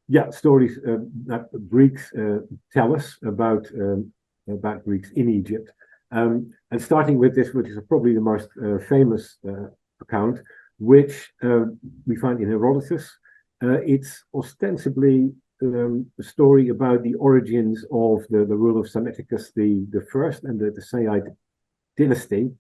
yeah, stories that Greeks tell us about Greeks in Egypt. And starting with this, which is probably the most famous account, which we find in Herodotus. It's ostensibly a story about the origins of the rule of Psammetichus the First and the Saite dynasty.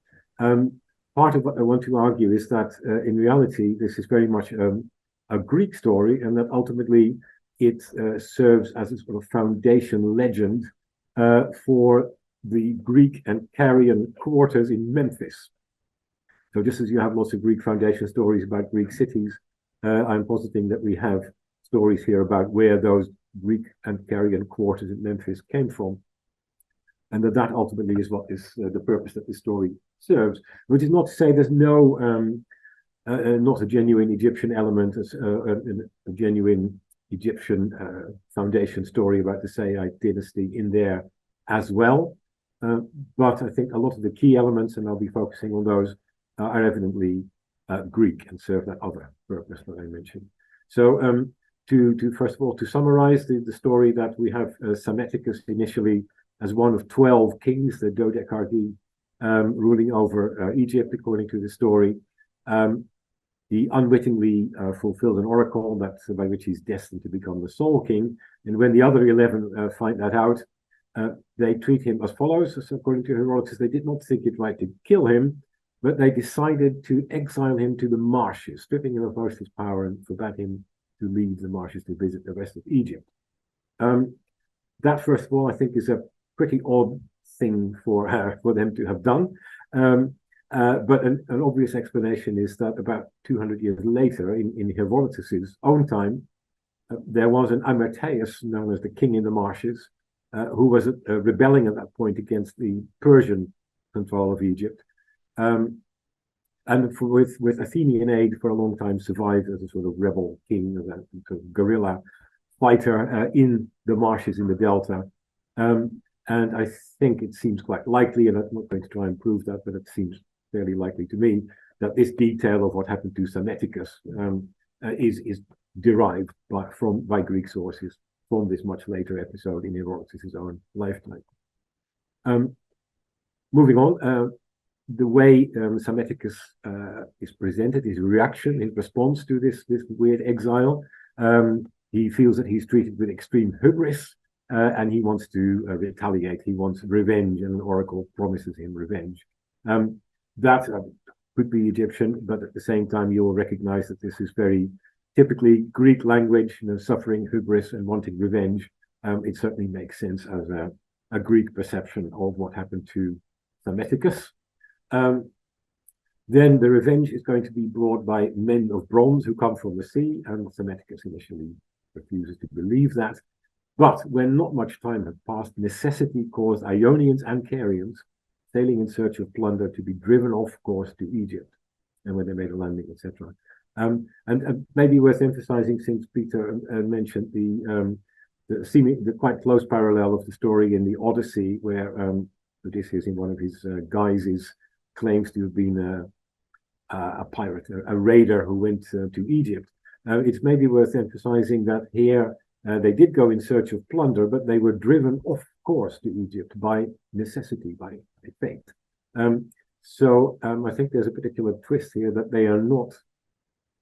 Part of what I want to argue is that in reality, this is very much a Greek story, and that ultimately it serves as a sort of foundation legend for the Greek and Carian quarters in Memphis. So just as you have lots of Greek foundation stories about Greek cities, I'm positing that we have stories here about where those Greek and Carian quarters in Memphis came from. And that ultimately is what is the purpose that this story serves, which is not to say there's not a genuine Egyptian element, a genuine Egyptian foundation story about the Saite dynasty in there as well. But I think a lot of the key elements, and I'll be focusing on those, are evidently Greek and serve that other purpose that I mentioned. So to first of all, to summarize the story, that we have Psammetichus initially as one of 12 kings, the Dodecarchy, ruling over Egypt, according to the story. He unwittingly fulfilled an oracle by which he's destined to become the sole king. And when the other 11 find that out, they treat him as follows. So according to Herodotus, they did not think it right to kill him, but they decided to exile him to the marshes, stripping him of most of his power, and forbade him to leave the marshes to visit the rest of Egypt. That, first of all, I think is a pretty odd thing for them to have done. But an obvious explanation is that about 200 years later, in Herodotus's own time, there was an Amarteus, known as the king in the marshes, who was rebelling at that point against the Persian control of Egypt. And with Athenian aid, for a long time survived as a sort of rebel king, as a sort of guerrilla fighter in the marshes in the Delta. And I think it seems quite likely, and I'm not going to try and prove that, but it seems fairly likely to me, that this detail of what happened to Psammetichus is derived by Greek sources from this much later episode in Herodotus' own lifetime. Moving on, the way Psammetichus is presented, his reaction, his response to this weird exile, he feels that he's treated with extreme hubris, and he wants to retaliate. He wants revenge, and an oracle promises him revenge. That could be Egyptian, but at the same time, you will recognize that this is very typically Greek language, suffering, hubris, and wanting revenge. It certainly makes sense as a Greek perception of what happened to Psammetichus. Then the revenge is going to be brought by men of bronze who come from the sea, and Psammetichus initially refuses to believe that. But when not much time had passed, necessity caused Ionians and Carians, sailing in search of plunder, to be driven off course to Egypt, and when they made a landing, etc. And maybe worth emphasizing, since Peter mentioned the quite close parallel of the story in the Odyssey, where Odysseus, in one of his guises, claims to have been a pirate, a raider who went to Egypt. It's maybe worth emphasizing that here they did go in search of plunder, but they were driven off course to Egypt by necessity, by fate. So I think there's a particular twist here, that they are not,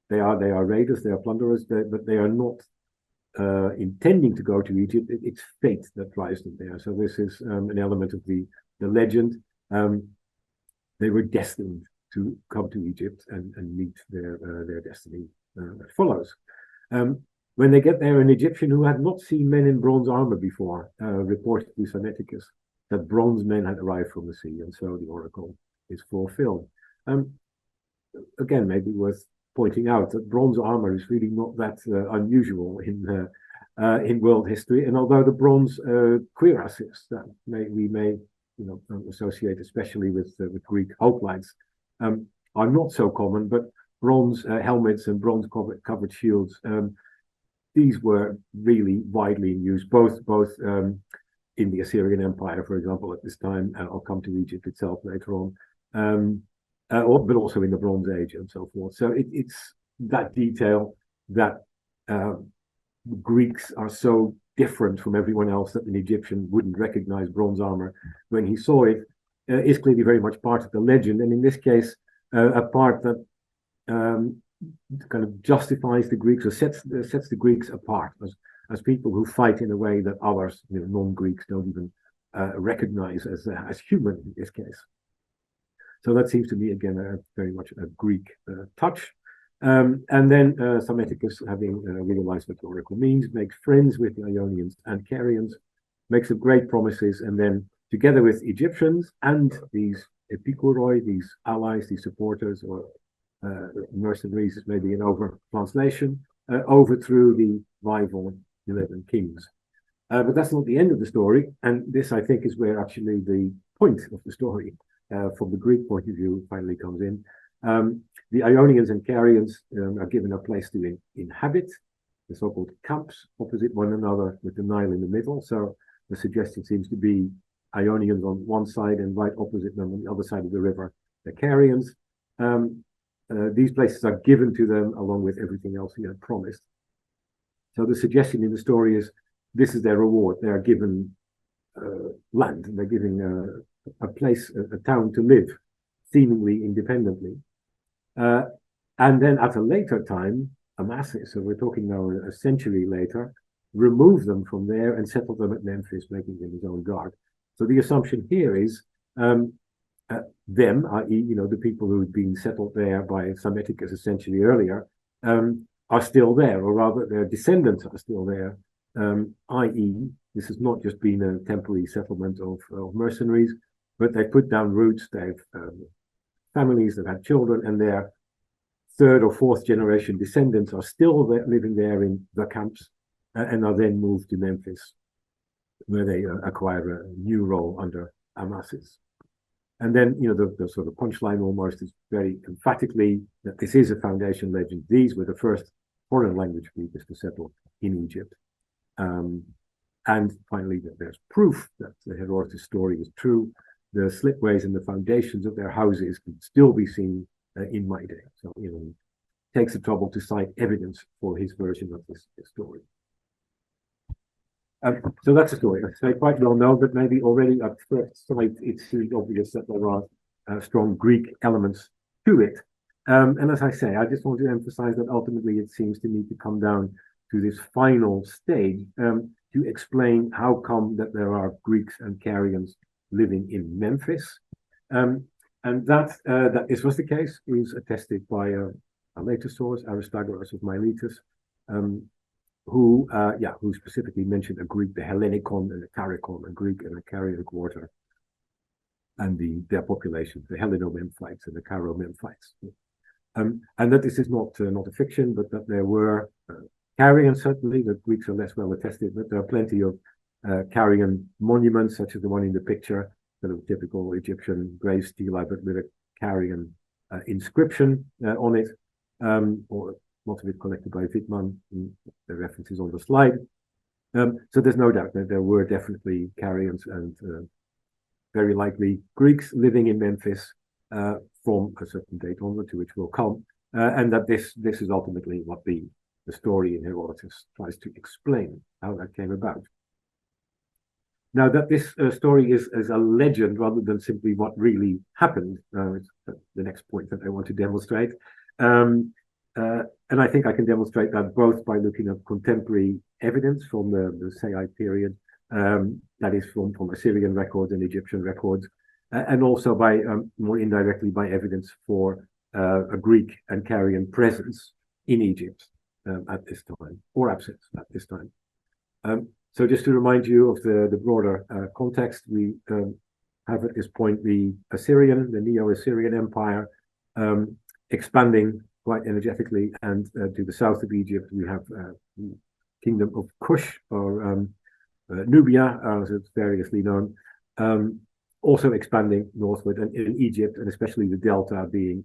they are raiders, they are plunderers, but they are not intending to go to Egypt. It's fate that drives them there. So this is an element of the legend. They were destined to come to Egypt and meet their destiny that follows. When they get there, an Egyptian who had not seen men in bronze armor before reported to Psammetichus that bronze men had arrived from the sea, and so the oracle is fulfilled. Again, maybe worth pointing out that bronze armor is really not that unusual in world history, and although the bronze cuirasses that we may associate especially with Greek hoplites are not so common, but bronze helmets and bronze covered shields, these were really widely in use, both in the Assyrian Empire, for example, at this time. I'll come to Egypt itself later on, but also in the Bronze Age and so forth. So it's that detail that Greeks are so different from everyone else that an Egyptian wouldn't recognize bronze armor when he saw it, is clearly very much part of the legend. And in this case, a part that kind of justifies the Greeks or sets the Greeks apart as people who fight in a way that others, non-Greeks, don't even recognize as human in this case. So that seems to me, again, very much a Greek touch. And then Psammetichus, having realized rhetorical means, makes friends with the Ionians and Carians, makes some great promises, and then together with Egyptians and these epikuroi, these allies, these supporters, or mercenaries is maybe an over translation, overthrew the rival 11 kings. But that's not the end of the story, and this, I think, is where actually the point of the story, from the Greek point of view, finally comes in. The Ionians and Carians are given a place to inhabit, the so-called camps opposite one another with the Nile in the middle. So the suggestion seems to be Ionians on one side and right opposite them on the other side of the river, the Carians. These places are given to them along with everything else he had promised. So the suggestion in the story is this is their reward. They are given land, and they're giving a place, a town to live, seemingly independently. And then at a later time, Amasis, so we're talking now a century later, remove them from there and settle them at Memphis, making them his own guard. So the assumption here is them, i.e., the people who had been settled there by Psammetichus a century earlier, are still there, or rather their descendants are still there, i.e., this has not just been a temporary settlement of mercenaries, but they've put down roots, they've families that had children, and their third or fourth generation descendants are still living there in the camps, and are then moved to Memphis, where they acquire a new role under Amasis. And then, the sort of punchline almost is very emphatically that this is a foundation legend. These were the first foreign language speakers to settle in Egypt. And finally, there's proof that the Herodotus story is true. The slipways and the foundations of their houses can still be seen in my day. So, he takes the trouble to cite evidence for his version of this story. So that's a story. I say quite well known, but maybe already at first sight it's obvious that there are strong Greek elements to it. And as I say, I just want to emphasize that ultimately it seems to need to come down to this final stage to explain how come that there are Greeks and Carians living in Memphis. And that this was the case is attested by a later source, Aristogoras of Miletus, who specifically mentioned a Greek, the Hellenicon and the Caricon, a Greek and a Carian quarter, and their populations, the Helleno-Memphites and the Caro-Memphites. And that this is not a fiction, but that there were Carians, certainly. The Greeks are less well attested, but there are plenty of Carian monuments, such as the one in the picture, sort of typical Egyptian grave stele, but with a Carian inscription on it, or lots of it collected by Wittmann. The references on the slide. So there's no doubt that there were definitely Carians and very likely Greeks living in Memphis from a certain date onward, to which we'll come, and that this is ultimately what the story in Herodotus tries to explain how that came about. Now that this story is a legend rather than simply what really happened, it's the next point that I want to demonstrate. And I think I can demonstrate that both by looking at contemporary evidence from the Saite period, that is from Assyrian records and Egyptian records, and also by more indirectly by evidence for a Greek and Carian presence in Egypt at this time, or absence at this time. So just to remind you of the broader context, we have at this point the Neo-Assyrian Empire expanding quite energetically, and to the south of Egypt we have the Kingdom of Kush, or Nubia, as it's variously known, also expanding northward, and in Egypt, and especially the Delta, being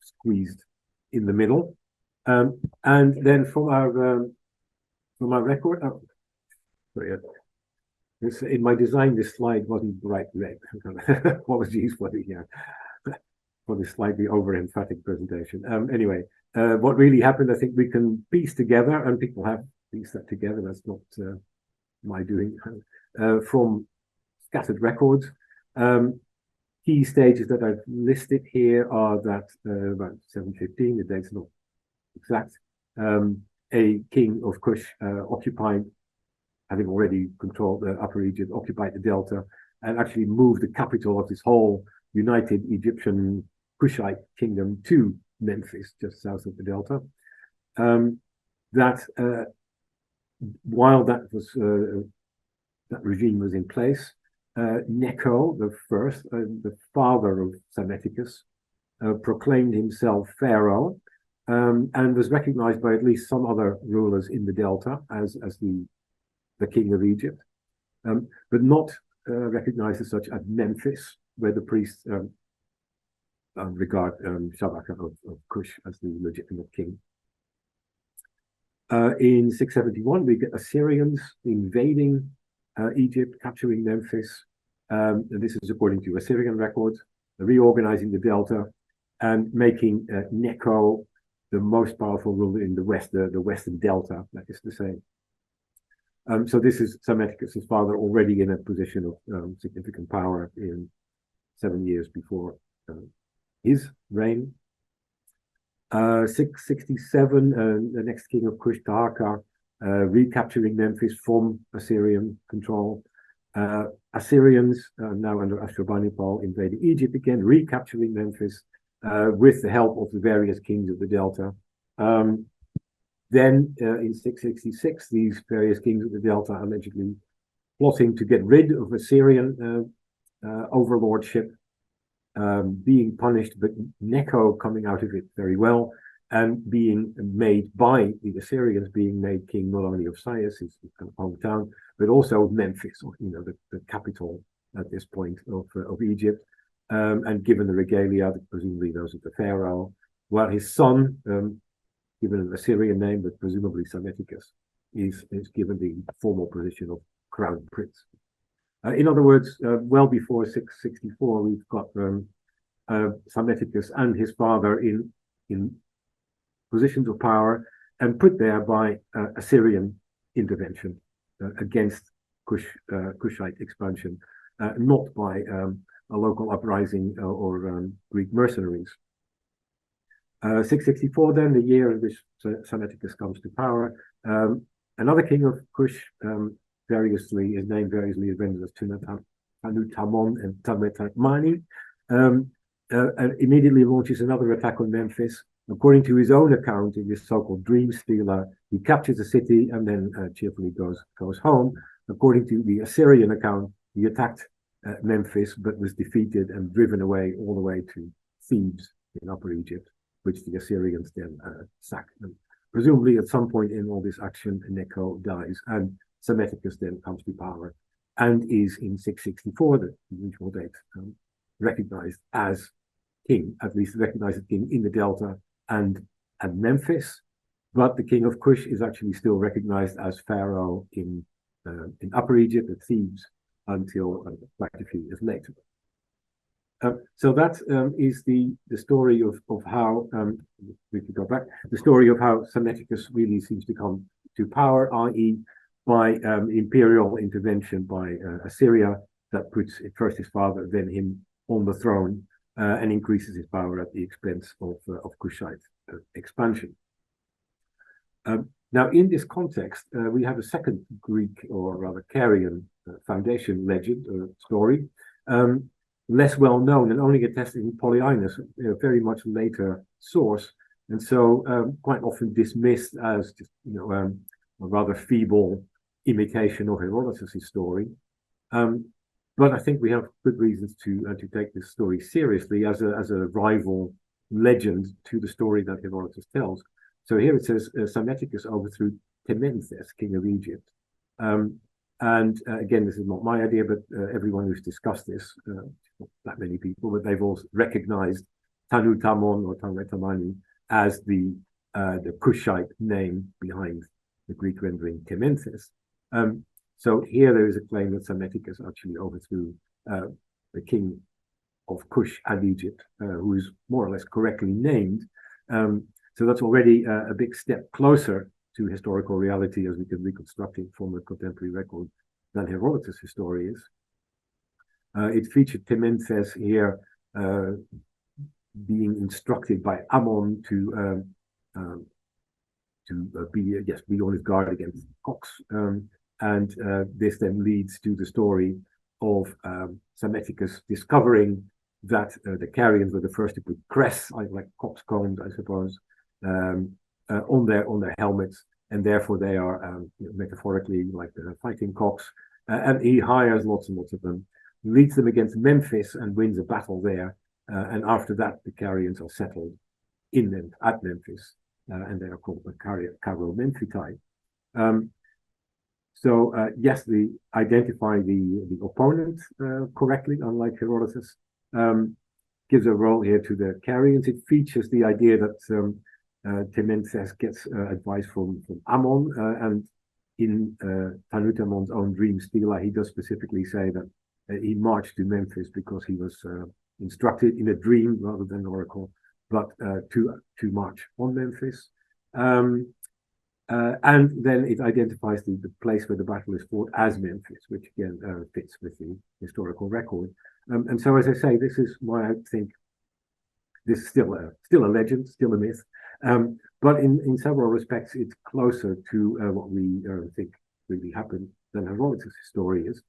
squeezed in the middle. And then from our record, in my design, this slide wasn't bright red. Apologies for the slightly over-emphatic presentation. Anyway, what really happened, I think we can piece together, and people have piece that together. That's not my doing. From scattered records. Key stages that I've listed here are that about 715, the date's not exact, a king of Kush occupied, having already controlled Upper Egypt, occupied the Delta, and actually moved the capital of this whole united Egyptian Kushite kingdom to Memphis, just south of the Delta. While that regime was in place, Necho the first, the father of Psammetichus, proclaimed himself pharaoh, and was recognized by at least some other rulers in the Delta as the king of Egypt, but not recognized as such at Memphis, where the priests regard Shabaka of Kush as the legitimate king. In 671, we get Assyrians invading Egypt, capturing Memphis. And this is according to Assyrian records, reorganizing the Delta and making Necho the most powerful ruler in the West, the Western Delta, that is to say. So this is Psammetichus' father, already in a position of significant power in 7 years before his reign. 667, the next king of Kush, Taharqa, recapturing Memphis from Assyrian control. Assyrians, now under Ashurbanipal, invading Egypt again, recapturing Memphis with the help of the various kings of the Delta. Then in 666, these various kings of the Delta allegedly plotting to get rid of Assyrian overlordship, being punished, but Necho coming out of it very well, and being made by the Assyrians, being made king not only of Sais, his kind of hometown, but also of Memphis, or, the capital at this point of Egypt, and given the regalia, presumably those of the pharaoh, while his son, given an Assyrian name, but presumably Psammetichus, is given the formal position of crown prince. In other words, well before 664, we've got Psammetichus and his father in positions of power, and put there by Assyrian intervention against Kushite expansion, not by a local uprising or Greek mercenaries. 664, then, the year in which Psammetichus comes to power, another king of Kush, is named variously, is rendered as Tanutamon and Tametamani, immediately launches another attack on Memphis. According to his own account in this so-called dream stealer, he captures the city and then cheerfully goes home. According to the Assyrian account, he attacked Memphis, but was defeated and driven away all the way to Thebes in Upper Egypt, which the Assyrians then sacked. And presumably at some point in all this action, Necho dies, and Psammetichus then comes to power and is in 664, the usual date, recognized as king, at least recognized as king in the Delta and at Memphis. But the king of Kush is actually still recognized as pharaoh in Upper Egypt at Thebes until quite a few years later. So that is the story of how, we could go back, the story of how Psammetichus really seems to come to power, i.e. by imperial intervention by Assyria, that puts first his father, then him on the throne, and increases his power at the expense of Kushite expansion. Now, in this context, we have a second Greek, or rather Carian, foundation legend or story, less well known and only attested in Polyaenus, a very much later source, and so quite often dismissed as just a rather feeble imitation of Herodotus' story. But I think we have good reasons to take this story seriously as a rival legend to the story that Herodotus tells. So here it says Psammetichus overthrew Tementes, king of Egypt. And again, this is not my idea, but everyone who's discussed this, not that many people, but they've all recognized Tanutamon or Tametamani as the Kushite name behind the Greek rendering Tementes. So here there is a claim that Psammetichus actually overthrew the king of Kush and Egypt, who is more or less correctly named. So that's already a big step closer to historical reality as we can reconstruct it from a contemporary record than Herodotus' story is. It featured Tementes here being instructed by Ammon to be on his guard against cocks, and this then leads to the story of Psammetichus discovering that the Carians were the first to put cress, like cock's combs, I suppose, on their helmets, and therefore they are metaphorically like fighting cocks. And he hires lots and lots of them, leads them against Memphis, and wins a battle there. And after that, the Carians are settled at Memphis, and they are called the Caro-Memphiti. Yes, they identify the opponent correctly, unlike Herodotus. Gives a role here to the Carians. It features the idea that Tementes gets advice from Ammon, and in Tanutamon's own dream stela, he does specifically say that he marched to Memphis because he was instructed in a dream rather than an oracle, but to march on Memphis. And then it identifies the place where the battle is fought as Memphis, which again fits with the historical record. And so, as I say, this is why I think this is still a legend, still a myth. But in several respects, it's closer to what we think really happened than Herodotus' story is.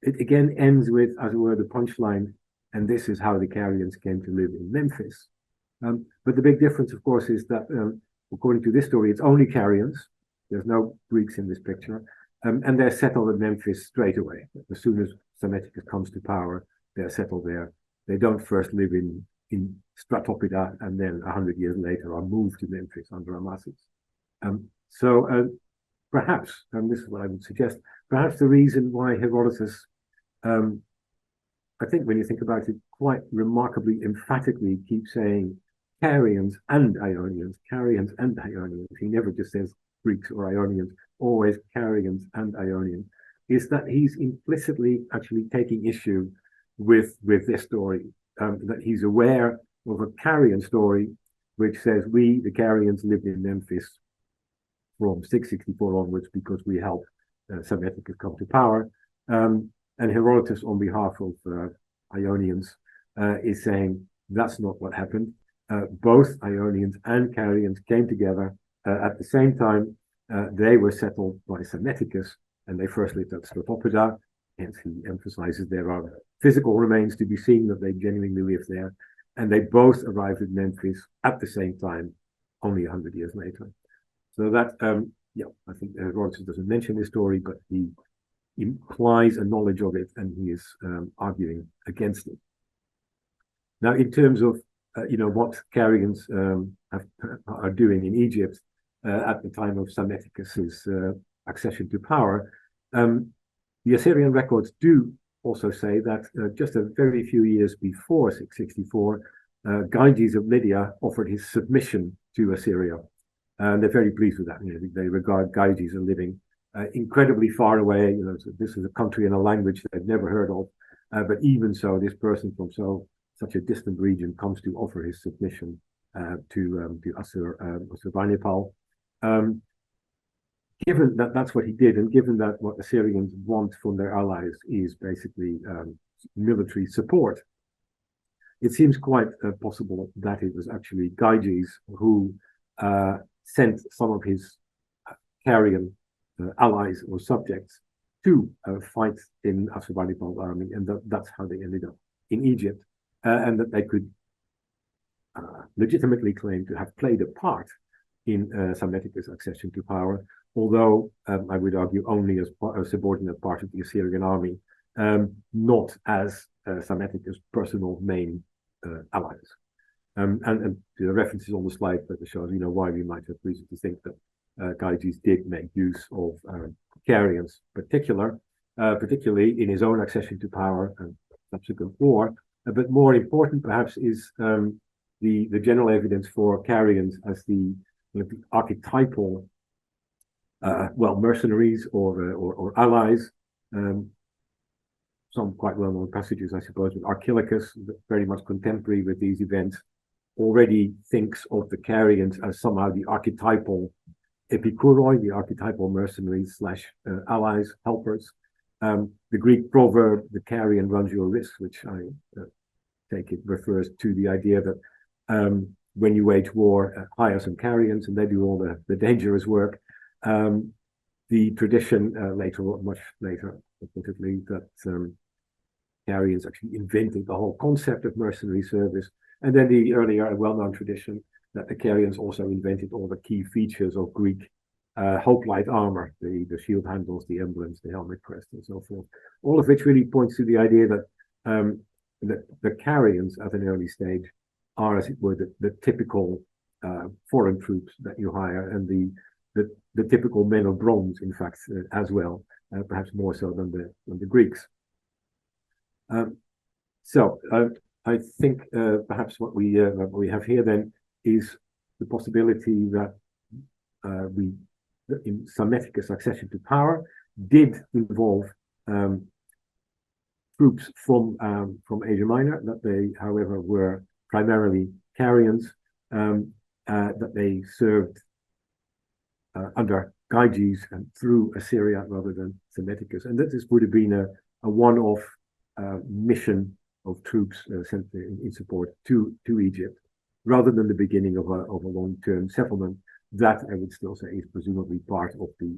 It again ends with, as it were, the punchline, and this is how the Carians came to live in Memphis. But the big difference, of course, is that according to this story, it's only Carians. There's no Greeks in this picture. And they're settled at Memphis straight away. As soon as Psammetichus comes to power, they're settled there. They don't first live in Stratopida and then 100 years later are moved to Memphis under Amasis. Perhaps, and this is what I would suggest, perhaps the reason why Herodotus, I think when you think about it, quite remarkably, emphatically keeps saying Carians and Ionians, Carians and Ionians. He never just says Greeks or Ionians, always Carians and Ionians, is that he's implicitly actually taking issue with this story, that he's aware of a Carian story which says we, the Carians, lived in Memphis from 664 onwards because we helped Psammetichus come to power. And Herodotus, on behalf of Ionians, is saying that's not what happened. Both Ionians and Carians came together at the same time. They were settled by Psammetichus, and they first lived at Stratopida. Hence, he emphasizes there are physical remains to be seen that they genuinely lived there. And they both arrived at Memphis at the same time, only 100 years later. So that, I think Herodotus doesn't mention this story, but he implies a knowledge of it, and he is arguing against it. Now, in terms of what Carians are doing in Egypt at the time of Psammetichus's accession to power, the Assyrian records do also say that just a very few years before 664, Gyges of Lydia offered his submission to Assyria. And they're very pleased with that. They regard Gyges as living incredibly far away. So this is a country and a language they've never heard of. But even so, this person from such a distant region comes to offer his submission to Assurbanipal. Given that that's what he did, and given that what Assyrians want from their allies is basically military support, it seems quite possible that it was actually Gyges who sent some of his Carian allies or subjects to fight in Assurbanipal's army, and that's how they ended up in Egypt, and that they could legitimately claim to have played a part in Psammetichus' accession to power, although I would argue only as a subordinate part of the Assyrian army, not as Psammetichus' personal main allies. And the references on the slide that shows, why we might have reason to think that Gyges did make use of Carians, particularly in his own accession to power and subsequent war. But more important, perhaps, is the general evidence for Carians as the archetypal, mercenaries or allies. Some quite well-known passages, I suppose, with Archilochus, very much contemporary with these events, already thinks of the Carians as somehow the archetypal epikuroi, the archetypal mercenaries / allies, helpers. The Greek proverb, the carrion runs your risk, which I take it refers to the idea that when you wage war, hire some carrions and they do all the dangerous work. The tradition much later, admittedly, that carrions actually invented the whole concept of mercenary service. And then the earlier well-known tradition that the carrions also invented all the key features of Greek hoplite armor, the shield handles, the emblems, the helmet crest, and so forth. All of which really points to the idea that the carrions at an early stage are, as it were, the typical foreign troops that you hire, and the typical men of bronze, in fact, as well, perhaps more so than the Greeks. So I think perhaps what we have here then is the possibility that in Psammetichus' succession to power did involve troops from Asia Minor, that they, however, were primarily carrions, that they served under Gyges and through Assyria rather than Psammetichus, and that this would have been a one-off mission of troops sent in support to Egypt, rather than the beginning of a long-term settlement. That I would still say is presumably part of the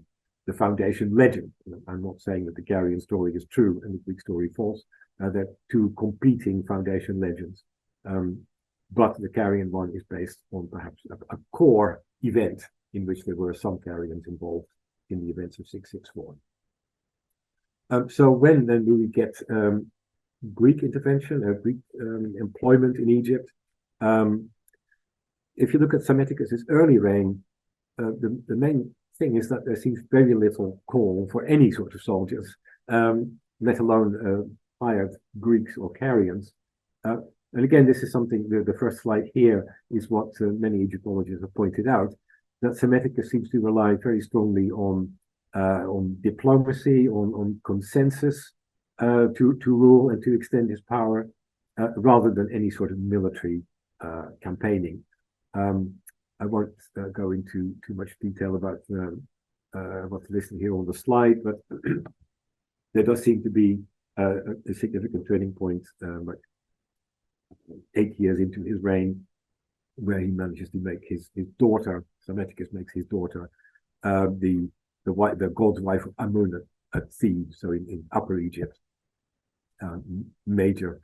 foundation legend. I'm not saying that the carrion story is true and the Greek story false. They're two competing foundation legends. But the carrion one is based on perhaps a core event in which there were some carrions involved in the events of 664. So when then do we get Greek intervention, Greek employment in Egypt? If you look at Psammetichus' early reign, the main thing is that there seems very little call for any sort of soldiers, let alone hired Greeks or carrions. And again, this is something, the first slide here is what many Egyptologists have pointed out, that Psammetichus seems to rely very strongly on diplomacy, on consensus to rule and to extend his power, rather than any sort of military campaigning. I won't go into too much detail about what's listed here on the slide, but there does seem to be a significant turning point, like 8 years into his reign, where he manages to make his daughter, Psammetichus makes his daughter, the god's wife of Amun at Thebes, so in Upper Egypt, major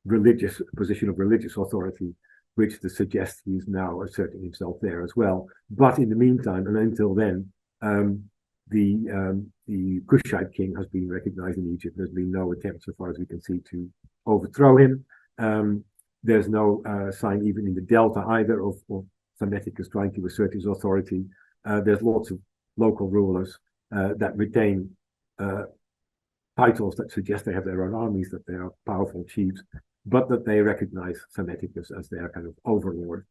religious position of religious authority, which suggests he's now asserting himself there as well. But in the meantime, and until then, the Kushite king has been recognized in Egypt. There's been no attempt, so far as we can see, to overthrow him. There's no sign even in the Delta either of Psammetichus trying to assert his authority. There's lots of local rulers that retain titles that suggest they have their own armies, that they are powerful chiefs, but that they recognize Psammetichus as their kind of overlord.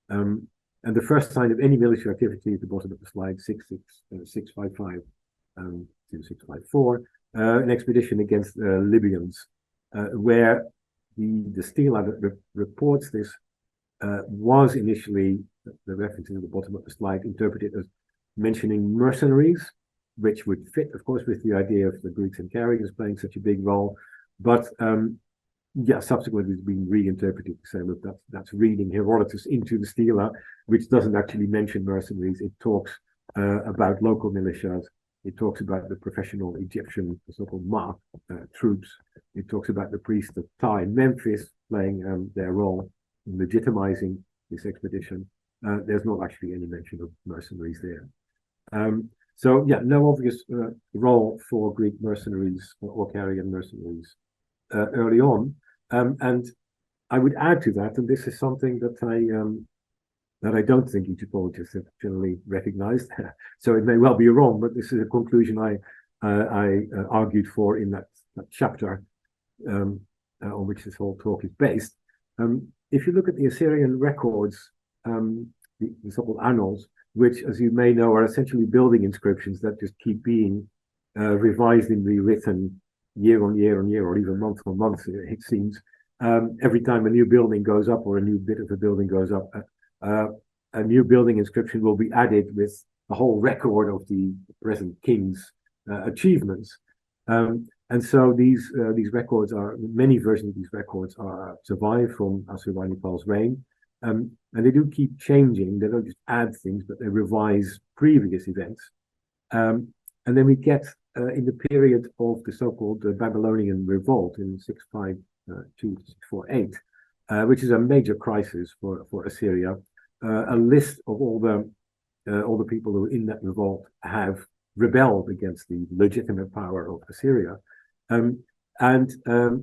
And the first sign of any military activity at the bottom of the slide, 655 to 654, an expedition against Libyans, where the stela that reports this was initially, the reference at the bottom of the slide, interpreted as mentioning mercenaries, which would fit, of course, with the idea of the Greeks and carriers playing such a big role. But yeah, subsequently it's been reinterpreted to say, look, that's reading Herodotus into the stela, which doesn't actually mention mercenaries. It talks about local militias. It talks about the professional Egyptian, the so-called Ma troops. It talks about the priests of Ptah in Memphis playing their role in legitimizing this expedition. There's not actually any mention of mercenaries there. So yeah, no obvious role for Greek mercenaries or carrion mercenaries early on. And I would add to that, and this is something that I don't think Egyptologists have generally recognized. So it may well be wrong, but this is a conclusion I argued for in that chapter on which this whole talk is based. If you look at the Assyrian records, the so-called annals, which, as you may know, are essentially building inscriptions that just keep being revised and rewritten year on year on year, or even month on month, it seems. Every time a new building goes up or a new bit of a building goes up, a new building inscription will be added with the whole record of the present king's achievements. And so these records are, many versions of these records are survive from Assurbanipal's reign. And they do keep changing. They don't just add things, but they revise previous events. And then we get in the period of the so-called Babylonian revolt in 652 to 648, which is a major crisis for Assyria. A list of all the people who in that revolt have rebelled against the legitimate power of Assyria.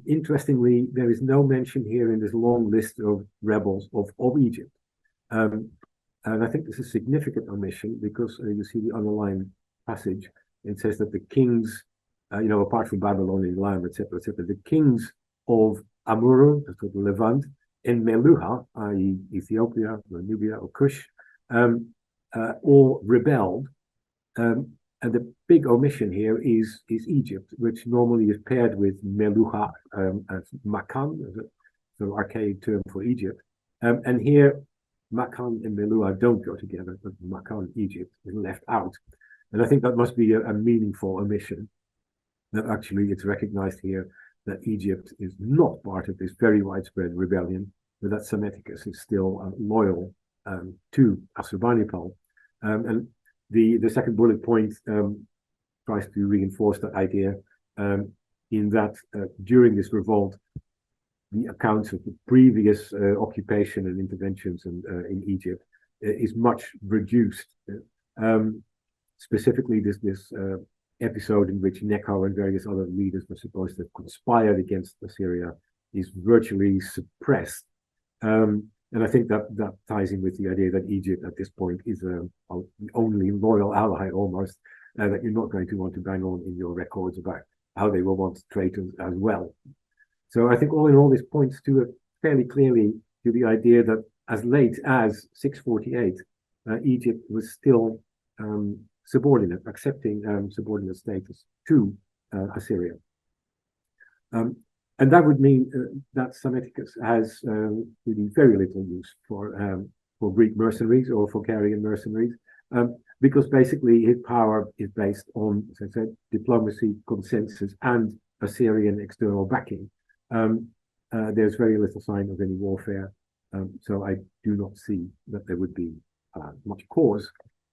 Interestingly, there is no mention here in this long list of rebels of Egypt. And I think this is a significant omission because you see the underlying passage. It says that the kings, apart from Babylonian land, etc., the kings of Amurru, that's called the Levant, in Meluha, i.e. Ethiopia, or Nubia, or Kush, all rebelled. And the big omission here is Egypt, which normally is paired with Meluha as Makan, as a sort of archaic term for Egypt. And here, Makan and Meluha don't go together, but Makan, Egypt, is left out. And I think that must be a meaningful omission, that actually it's recognized here that Egypt is not part of this very widespread rebellion, but that Psammetichus is still loyal to Assurbanipal. And the second bullet point tries to reinforce that idea in that during this revolt, the accounts of the previous occupation and interventions in Egypt is much reduced. Specifically, this episode in which Necho and various other leaders were supposed to have conspired against Assyria is virtually suppressed. And I think that ties in with the idea that Egypt at this point is the only loyal ally almost, that you're not going to want to bang on in your records about how they will want traitors as well. So I think all in all, this points to fairly clearly to the idea that as late as 648, Egypt was still subordinate, accepting subordinate status to Assyria. And that would mean that Psammetichus has really very little use for Greek mercenaries or for Carian mercenaries, because basically his power is based on, as I said, diplomacy, consensus, and Assyrian external backing. There's very little sign of any warfare, so I do not see that there would be much cause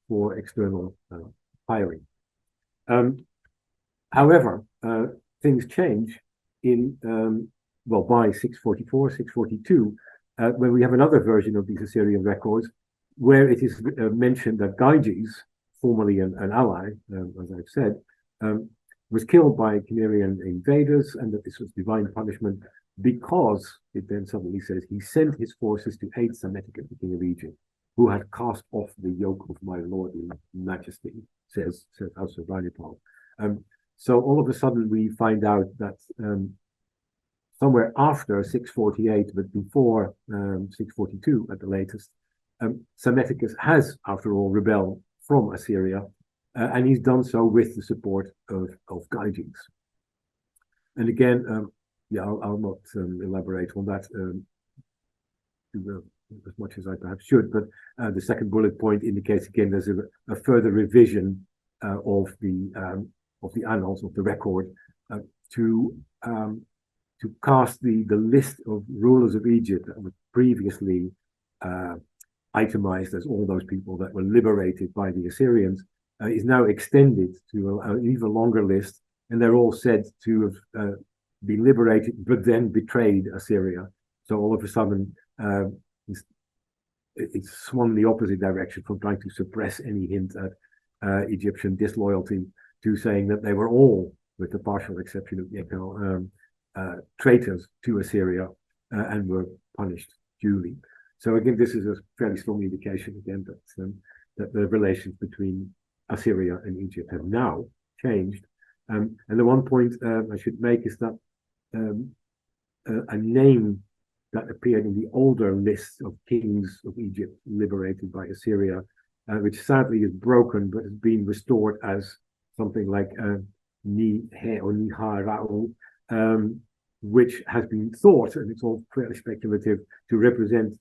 for external hiring. However, things change in, by 644, 642, when we have another version of these Assyrian records, where it is mentioned that Gyges, formerly an ally, as I've said, was killed by Cimmerian invaders, and that this was divine punishment because, it then suddenly says, he sent his forces to aid Psammetichus, the king of Egypt, who had cast off the yoke of my lordly majesty, says Assurbanipal. So all of a sudden we find out that somewhere after 648, but before 642 at the latest, Psammetichus has, after all, rebelled from Assyria, and he's done so with the support of Gyges. And again, I'll not elaborate on that as much as I perhaps should, but the second bullet point indicates again there's a further revision of the annals of the record to cast the list of rulers of Egypt that were previously itemized as all those people that were liberated by the Assyrians is now extended to an even longer list, and they're all said to have been liberated but then betrayed Assyria. So all of a sudden it's swung the opposite direction from trying to suppress any hint at Egyptian disloyalty to saying that they were all, with the partial exception of Necho, traitors to Assyria and were punished duly. So again, this is a fairly strong indication again that the relations between Assyria and Egypt have now changed. And the one point I should make is that a name that appeared in the older list of kings of Egypt liberated by Assyria, which sadly is broken but has been restored as something like Nihe or Niharau, which has been thought, and it's all fairly speculative, to represent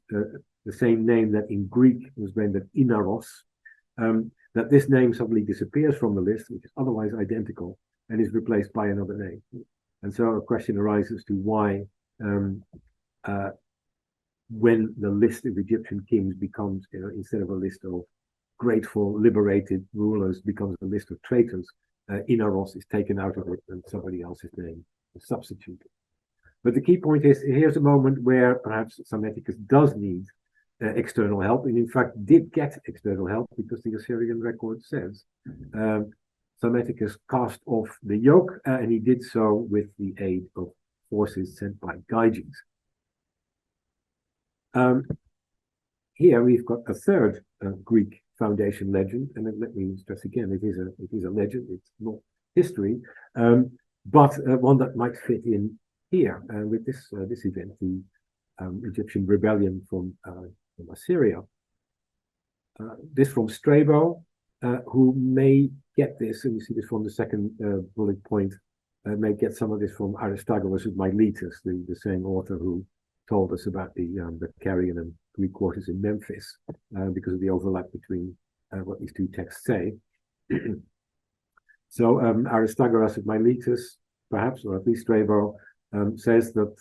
the same name that in Greek was rendered Inaros, that this name suddenly disappears from the list, which is otherwise identical, and is replaced by another name. And so a question arises to why, when the list of Egyptian kings becomes, instead of a list of grateful, liberated rulers, becomes a list of traitors, Inaros is taken out of it and somebody else's name is substituted. But the key point is, here's a moment where perhaps Psammetichus does need external help, and in fact did get external help, because the Assyrian record says Psammetichus cast off the yoke, and he did so with the aid of forces sent by Gyges. Here we've got a third Greek foundation legend, and let me stress again, it is a legend, it's not history, but one that might fit in here with this event, the Egyptian rebellion from Assyria. This from Strabo, who may get this, and you see this from the second bullet point, may get some of this from Aristogoras of Miletus, the same author who told us about the Carian and Greek quarters in Memphis, because of the overlap between what these two texts say. So Aristogoras of Miletus, perhaps, or at least Strabo, says that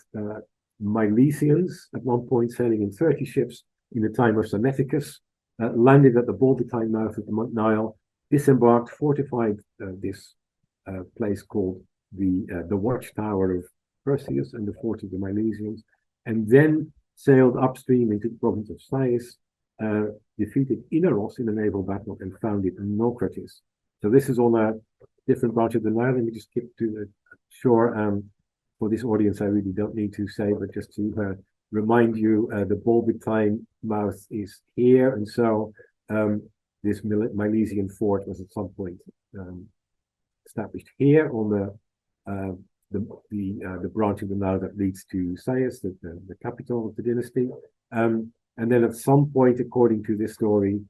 Milesians, at one point sailing in 30 ships in the time of Psammetichus, landed at the Balbitine mouth of the Nile, disembarked, fortified this place called the Watchtower of Perseus and the fort of the Milesians, and then sailed upstream into the province of Sais, defeated Inaros in a naval battle, and founded Naucratis. So this is on a different branch of the Nile. Let me just skip to the shore. For this audience, I really don't need to say, but just to remind you, the Balbitine mouth is here, and so this Milesian fort was at some point established here on the branch of the Nile that leads to Sais, the capital of the dynasty. And then at some point, according to this story,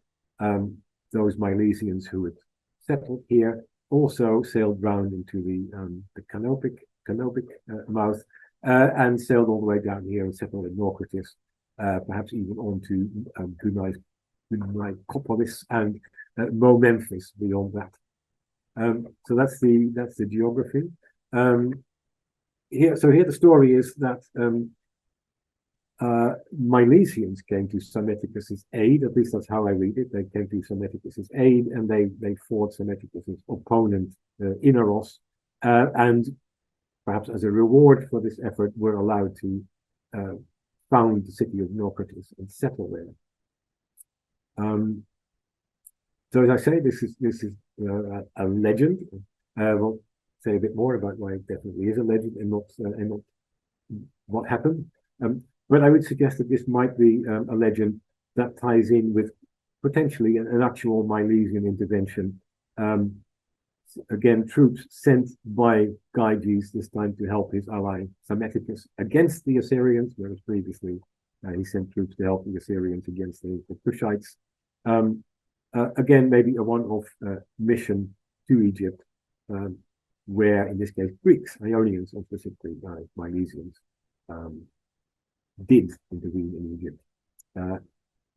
those Milesians who had settled here also sailed round into the Canopic mouth, and sailed all the way down here and settled in Naucratis, perhaps even on to Graeco-Aegyptiaca and Memphis beyond that. So that's the geography. Here the story is that Milesians came to Psammetichus's aid. At least that's how I read it. They came to Psammetichus's aid, and they fought Psammetichus's opponent Inaros, and perhaps as a reward for this effort, were allowed to found the city of Naucratis and settle there. So as I say, this is a legend. We'll say a bit more about why it definitely is a legend and not what happened. But I would suggest that this might be a legend that ties in with potentially an actual Milesian intervention. Again, troops sent by Gyges, this time to help his ally Psammetichus against the Assyrians, whereas previously he sent troops to help the Assyrians against the Cushites. Again, maybe a one-off mission to Egypt, where in this case Greeks, Ionians, and specifically Milesians, did intervene in Egypt,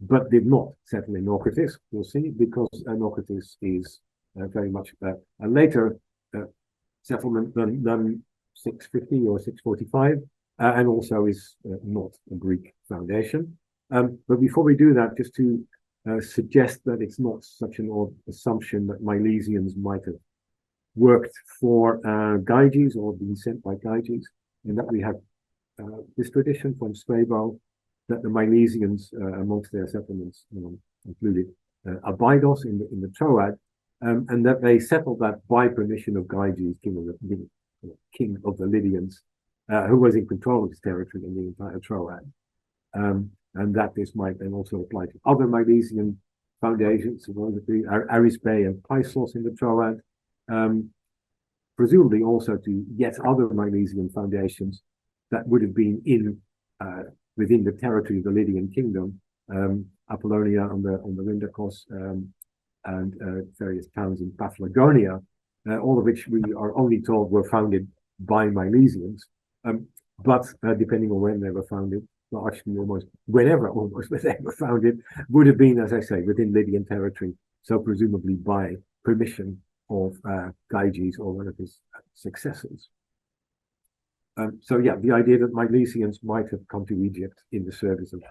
but did not settle in Naucratis. We'll see, because Naucratis is very much a later settlement than 650 or 645, and also is not a Greek foundation. But before we do that, just to suggest that it's not such an odd assumption that Milesians might have worked for Gyges or been sent by Gyges, in that we have this tradition from Strabo that the Milesians amongst their settlements included Abydos in the Troad, and that they settled that by permission of Gyges, king of the Lydians, who was in control of his territory in the entire Troad. And that this might then also apply to other Milesian foundations, Arisbe and Pisos in the Troad, presumably also to yet other Milesian foundations that would have been within the territory of the Lydian kingdom, Apollonia on the Rindakos, and various towns in Paphlagonia, all of which we are only told were founded by Milesians, but depending on when they were founded, well, actually almost whenever they were founded, would have been, as I say, within Lydian territory. So presumably by permission of Gyges or one of his successors. So yeah, the idea that Milesians might have come to Egypt in the service of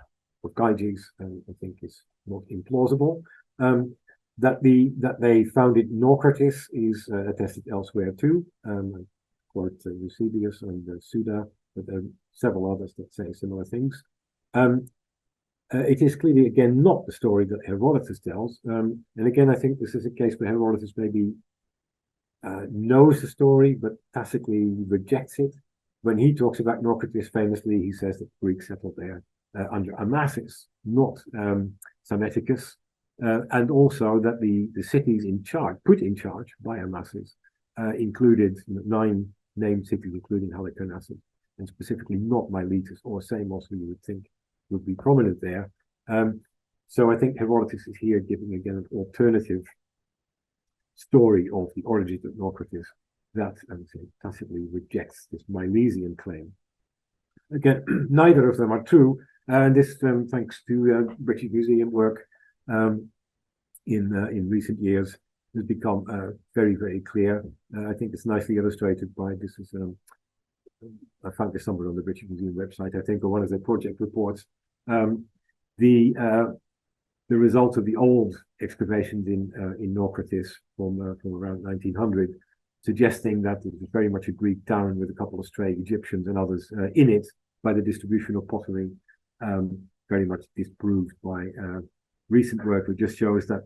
Gyges, I think, is not implausible. That they founded Naucratis is attested elsewhere too. Quote Eusebius and Suda, but there are several others that say similar things. It is clearly, again, not the story that Herodotus tells. And again, I think this is a case where Herodotus maybe knows the story, but tacitly rejects it. When he talks about Naucratis, famously, he says that Greeks settled there under Amasis, not Psammetichus, and also that the cities put in charge by Amasis, included 9 named cities, including Halicarnassus, and specifically not Miletus or Samos, who you would think would be prominent there. So I think Herodotus is here giving, again, an alternative story of the origins of Naucratis that, I would say, tacitly rejects this Milesian claim. Again, neither of them are true, and this thanks to British Museum work in recent years has become very, very clear. I think it's nicely illustrated by this. Is I found this somewhere on the British Museum website, I think, or one of their project reports. The results of the old excavations in Naucratis from around 1900, suggesting that it was very much a Greek town with a couple of stray Egyptians and others in it, by the distribution of pottery, very much disproved by recent work, which just shows that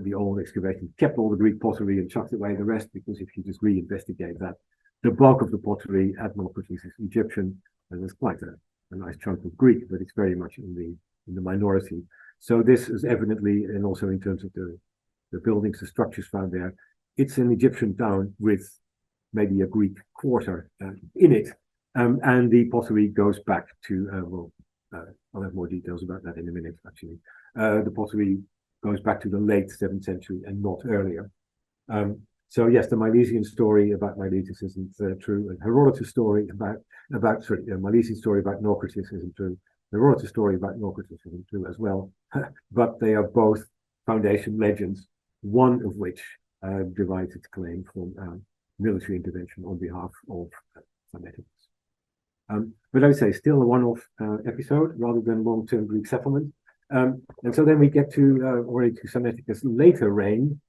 the old excavation kept all the Greek pottery and chucked away the rest, because if you just reinvestigate that, the bulk of the pottery at Naucratis is Egyptian, and there's quite a nice chunk of Greek, but it's very much in the minority. So this is evidently, and also in terms of the buildings, the structures found there, it's an Egyptian town with maybe a Greek quarter in it, and the pottery goes back to, I'll have more details about that in a minute, actually. The pottery goes back to the late 7th century and not earlier. So yes, the Milesian story about Miletus isn't true, and Herodotus' story Milesian story about Naucratis isn't true. Herodotus' story about Naucratis isn't true as well, but they are both foundation legends, one of which derives its claim from military intervention on behalf of Psammetichus. But I would say still a one-off episode rather than long-term Greek settlement. And so then we get to already to Psammetichus' later reign,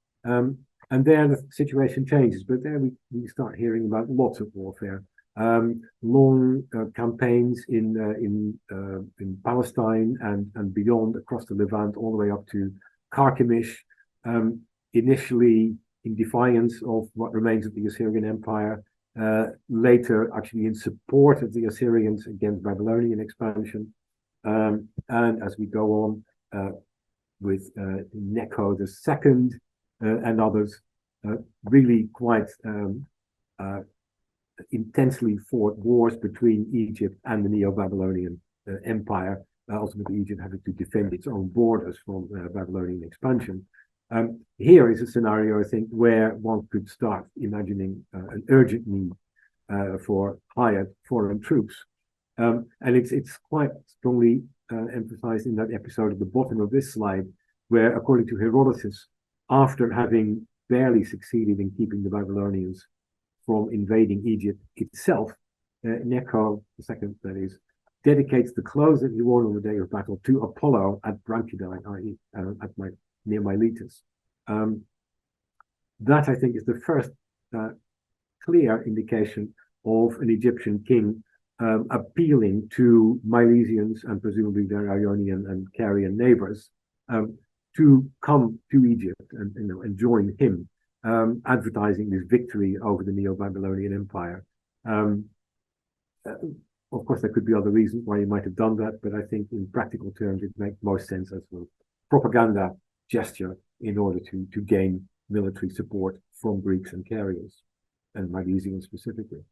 and there the situation changes. But there we start hearing about lots of warfare, long campaigns in Palestine and beyond, across the Levant, all the way up to Carchemish, initially in defiance of what remains of the Assyrian Empire, later actually in support of the Assyrians against Babylonian expansion. And as we go on with Necho II and others, really quite intensely fought wars between Egypt and the Neo-Babylonian Empire, ultimately Egypt having to defend its own borders from Babylonian expansion. Here is a scenario, I think, where one could start imagining an urgent need for hired foreign troops. And it's quite strongly emphasized in that episode at the bottom of this slide, where, according to Herodotus, after having barely succeeded in keeping the Babylonians from invading Egypt itself, Necho II, that is, dedicates the clothes that he wore on the day of battle to Apollo at Branchidae, i.e., near Miletus. That, I think, is the first clear indication of an Egyptian king appealing to Milesians and presumably their Ionian and Carian neighbors to come to Egypt and join him, advertising this victory over the Neo-Babylonian Empire. Of course, there could be other reasons why he might have done that, but I think in practical terms, it makes most sense as a propaganda gesture in order to gain military support from Greeks and Carians, and Milesians specifically.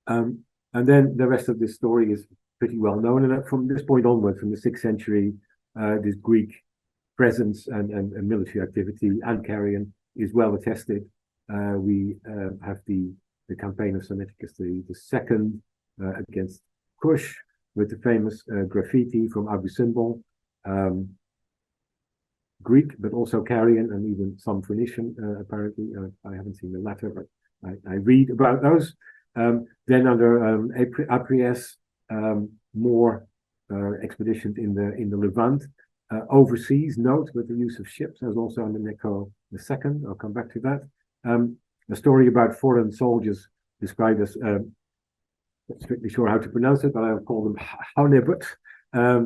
And then the rest of this story is pretty well known. And from this point onward, from the 6th century, this Greek presence and military activity and Carian is well attested. We have the campaign of Psammetichus II against Kush, with the famous graffiti from Abu Simbel, Greek, but also Carian and even some Phoenician, apparently. I haven't seen the latter, but I read about those. Then under Apries, more expeditions in the Levant. Overseas, note with the use of ships, as also under Necho II. I'll come back to that. A story about foreign soldiers described as, not strictly sure how to pronounce it, but I'll call them Haunebut, a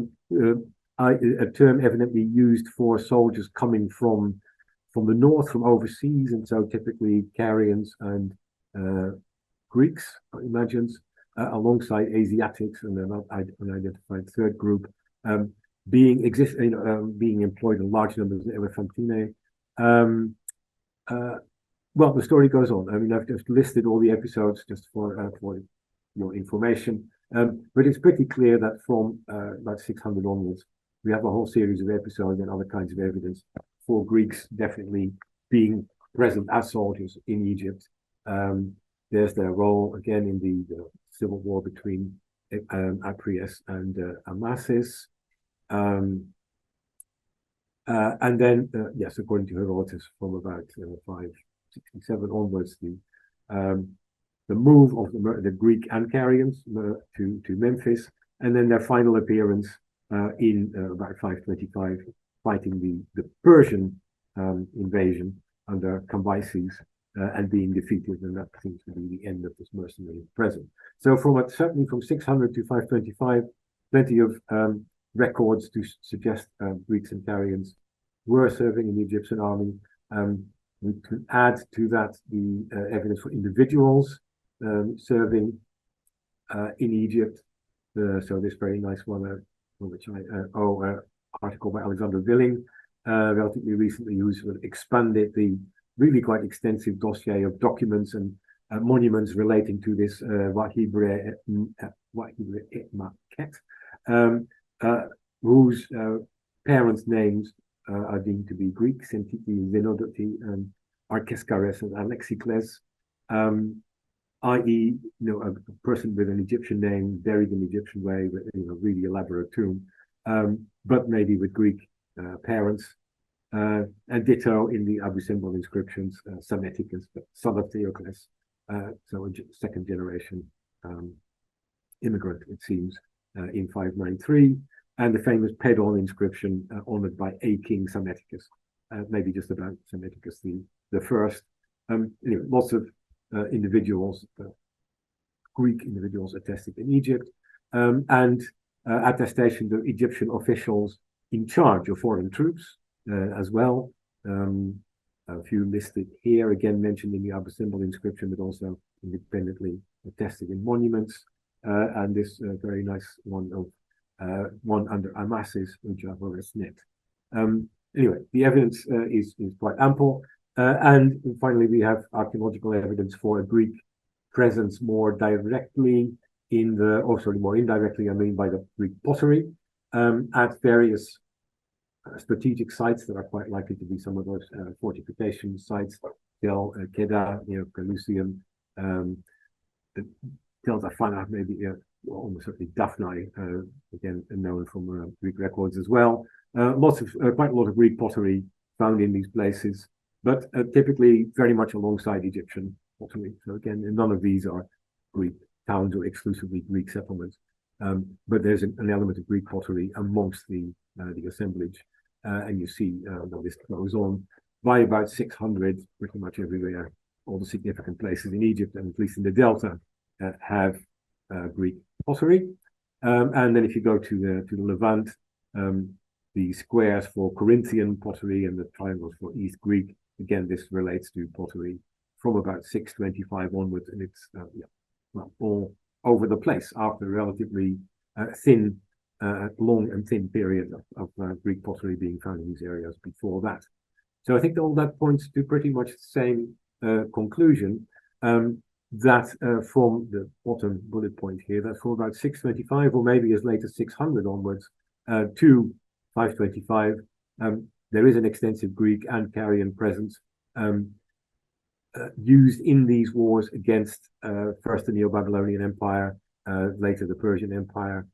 term evidently used for soldiers coming from the north, from overseas, and so typically Carians and Greeks, I imagine, alongside Asiatics and an unidentified third group, being employed in large numbers in Elephantine. Well, the story goes on. I mean, I've just listed all the episodes just for your information, but it's pretty clear that from about 600 onwards, we have a whole series of episodes and other kinds of evidence for Greeks definitely being present as soldiers in Egypt. There's their role again in the civil war between Apries and Amasis. And then, yes, according to Herodotus, from about 567 onwards, the move of the Greek Ancarians to Memphis, and then their final appearance in about 525, fighting the Persian invasion under Cambyses and being defeated, and that seems to be the end of this mercenary presence. So certainly from 600 to 525, plenty of records to suggest Greeks and Carians were serving in the Egyptian army. We can add to that the evidence for individuals serving in Egypt. So this very nice one, which article by Alexander Willing, relatively recently, who's sort of expanded the really quite extensive dossier of documents and monuments relating to this Wahibre Etmaket, whose parents' names are deemed to be Greek, Sentiti, Zenodoti, and Arkeskares and Alexicles, i.e., a person with an Egyptian name, buried in the Egyptian way, with really elaborate tomb, but maybe with Greek parents. And ditto in the Abu Simbel inscriptions, Psammetichus, son of Theocles, so a second generation immigrant, it seems, in 593, and the famous Pedon inscription honored by a king Psammetichus, maybe just about Psammetichus the first. Anyway, lots of individuals, Greek individuals attested in Egypt, and attestation to Egyptian officials in charge of foreign troops as well. A few listed here, again mentioned in the Abu Simbel inscription, but also independently attested in monuments. And this very nice one of one under Amasis, Ujahoresnet. Anyway, the evidence is quite ample. And finally, we have archaeological evidence for a Greek presence more directly more indirectly, I mean, by the Greek pottery at various strategic sites that are quite likely to be some of those fortification sites, Tel Kedah, Pelusium, Tel Zafana, maybe almost certainly Daphne, again known from Greek records as well. Quite a lot of Greek pottery found in these places, but typically very much alongside Egyptian pottery. So again, none of these are Greek towns or exclusively Greek settlements, but there's an element of Greek pottery amongst the assemblage, and you see the list goes on. By about 600, pretty much everywhere, all the significant places in Egypt, and at least in the Delta, have Greek pottery. And then if you go to the Levant, the squares for Corinthian pottery and the triangles for East Greek, again, this relates to pottery from about 625 onwards, and it's all over the place after a relatively long and thin period of Greek pottery being found in these areas before that. So I think all that points to pretty much the same conclusion, that from the bottom bullet point here, that from about 625 or maybe as late as 600 onwards to 525, there is an extensive Greek and Carian presence used in these wars against first the Neo-Babylonian Empire later the Persian Empire,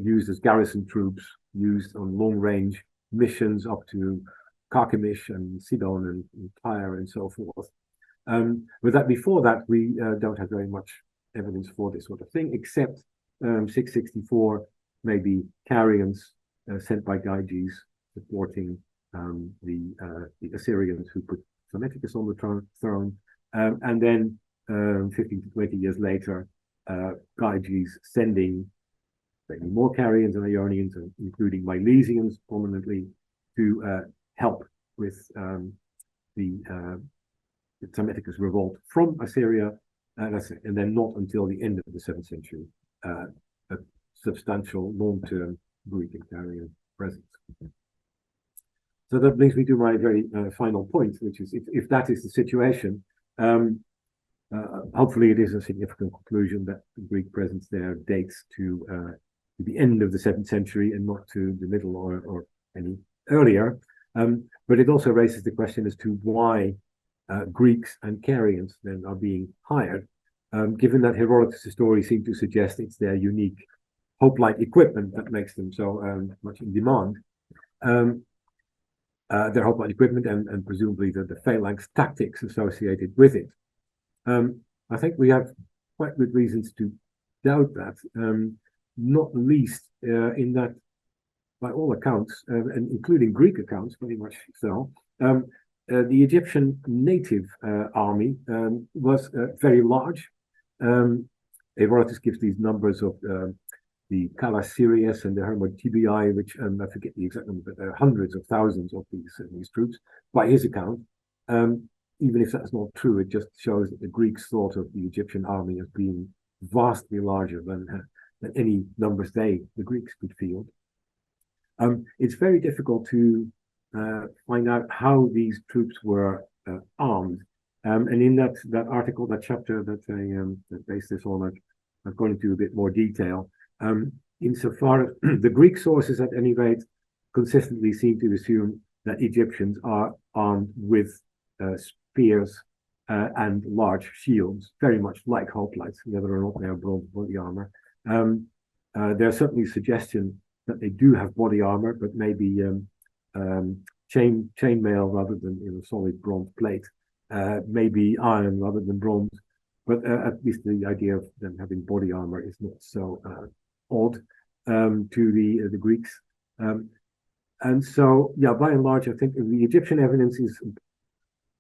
used as garrison troops, used on long-range missions up to Carchemish and Sidon and Tyre and so forth. But that before that, we don't have very much evidence for this sort of thing, except 664, maybe carrions sent by Gyges supporting the Assyrians who put Psammetichus on the throne. And then 15 to 20 years later, Gyges sending maybe more Carians and Ionians, including Milesians prominently, to help with the Psammetichus revolt from Assyria, and then not until the end of the 7th century, a substantial long-term Greek and Carian presence. So that brings me to my very final point, which is if that is the situation, hopefully it is a significant conclusion that the Greek presence there dates to the end of the 7th century and not to the middle or any earlier. But it also raises the question as to why Greeks and Carians then are being hired, given that Herodotus' stories seem to suggest it's their unique hoplite equipment that makes them so much in demand. Their hoplite equipment and presumably the phalanx tactics associated with it. I think we have quite good reasons to doubt that, not least in that, by all accounts, and including Greek accounts, pretty much so, the Egyptian native army was very large. Herodotus gives these numbers of the Cala-Sirius and the Hermotibii, which I forget the exact number, but there are hundreds of thousands of these troops, by his account. Even if that's not true, it just shows that the Greeks thought of the Egyptian army as being vastly larger than any numbers the Greeks could field. It's very difficult to find out how these troops were armed. And in that article, that chapter that I based this on, I've gone into a bit more detail. Insofar as the Greek sources, at any rate, consistently seem to assume that Egyptians are armed with spears and large shields, very much like hoplites, whether or not they are bronze body armor. There's certainly suggestion that they do have body armor, but maybe chainmail rather than solid bronze plate, maybe iron rather than bronze. But at least the idea of them having body armor is not so odd to the Greeks. And so, yeah, by and large, I think the Egyptian evidence is,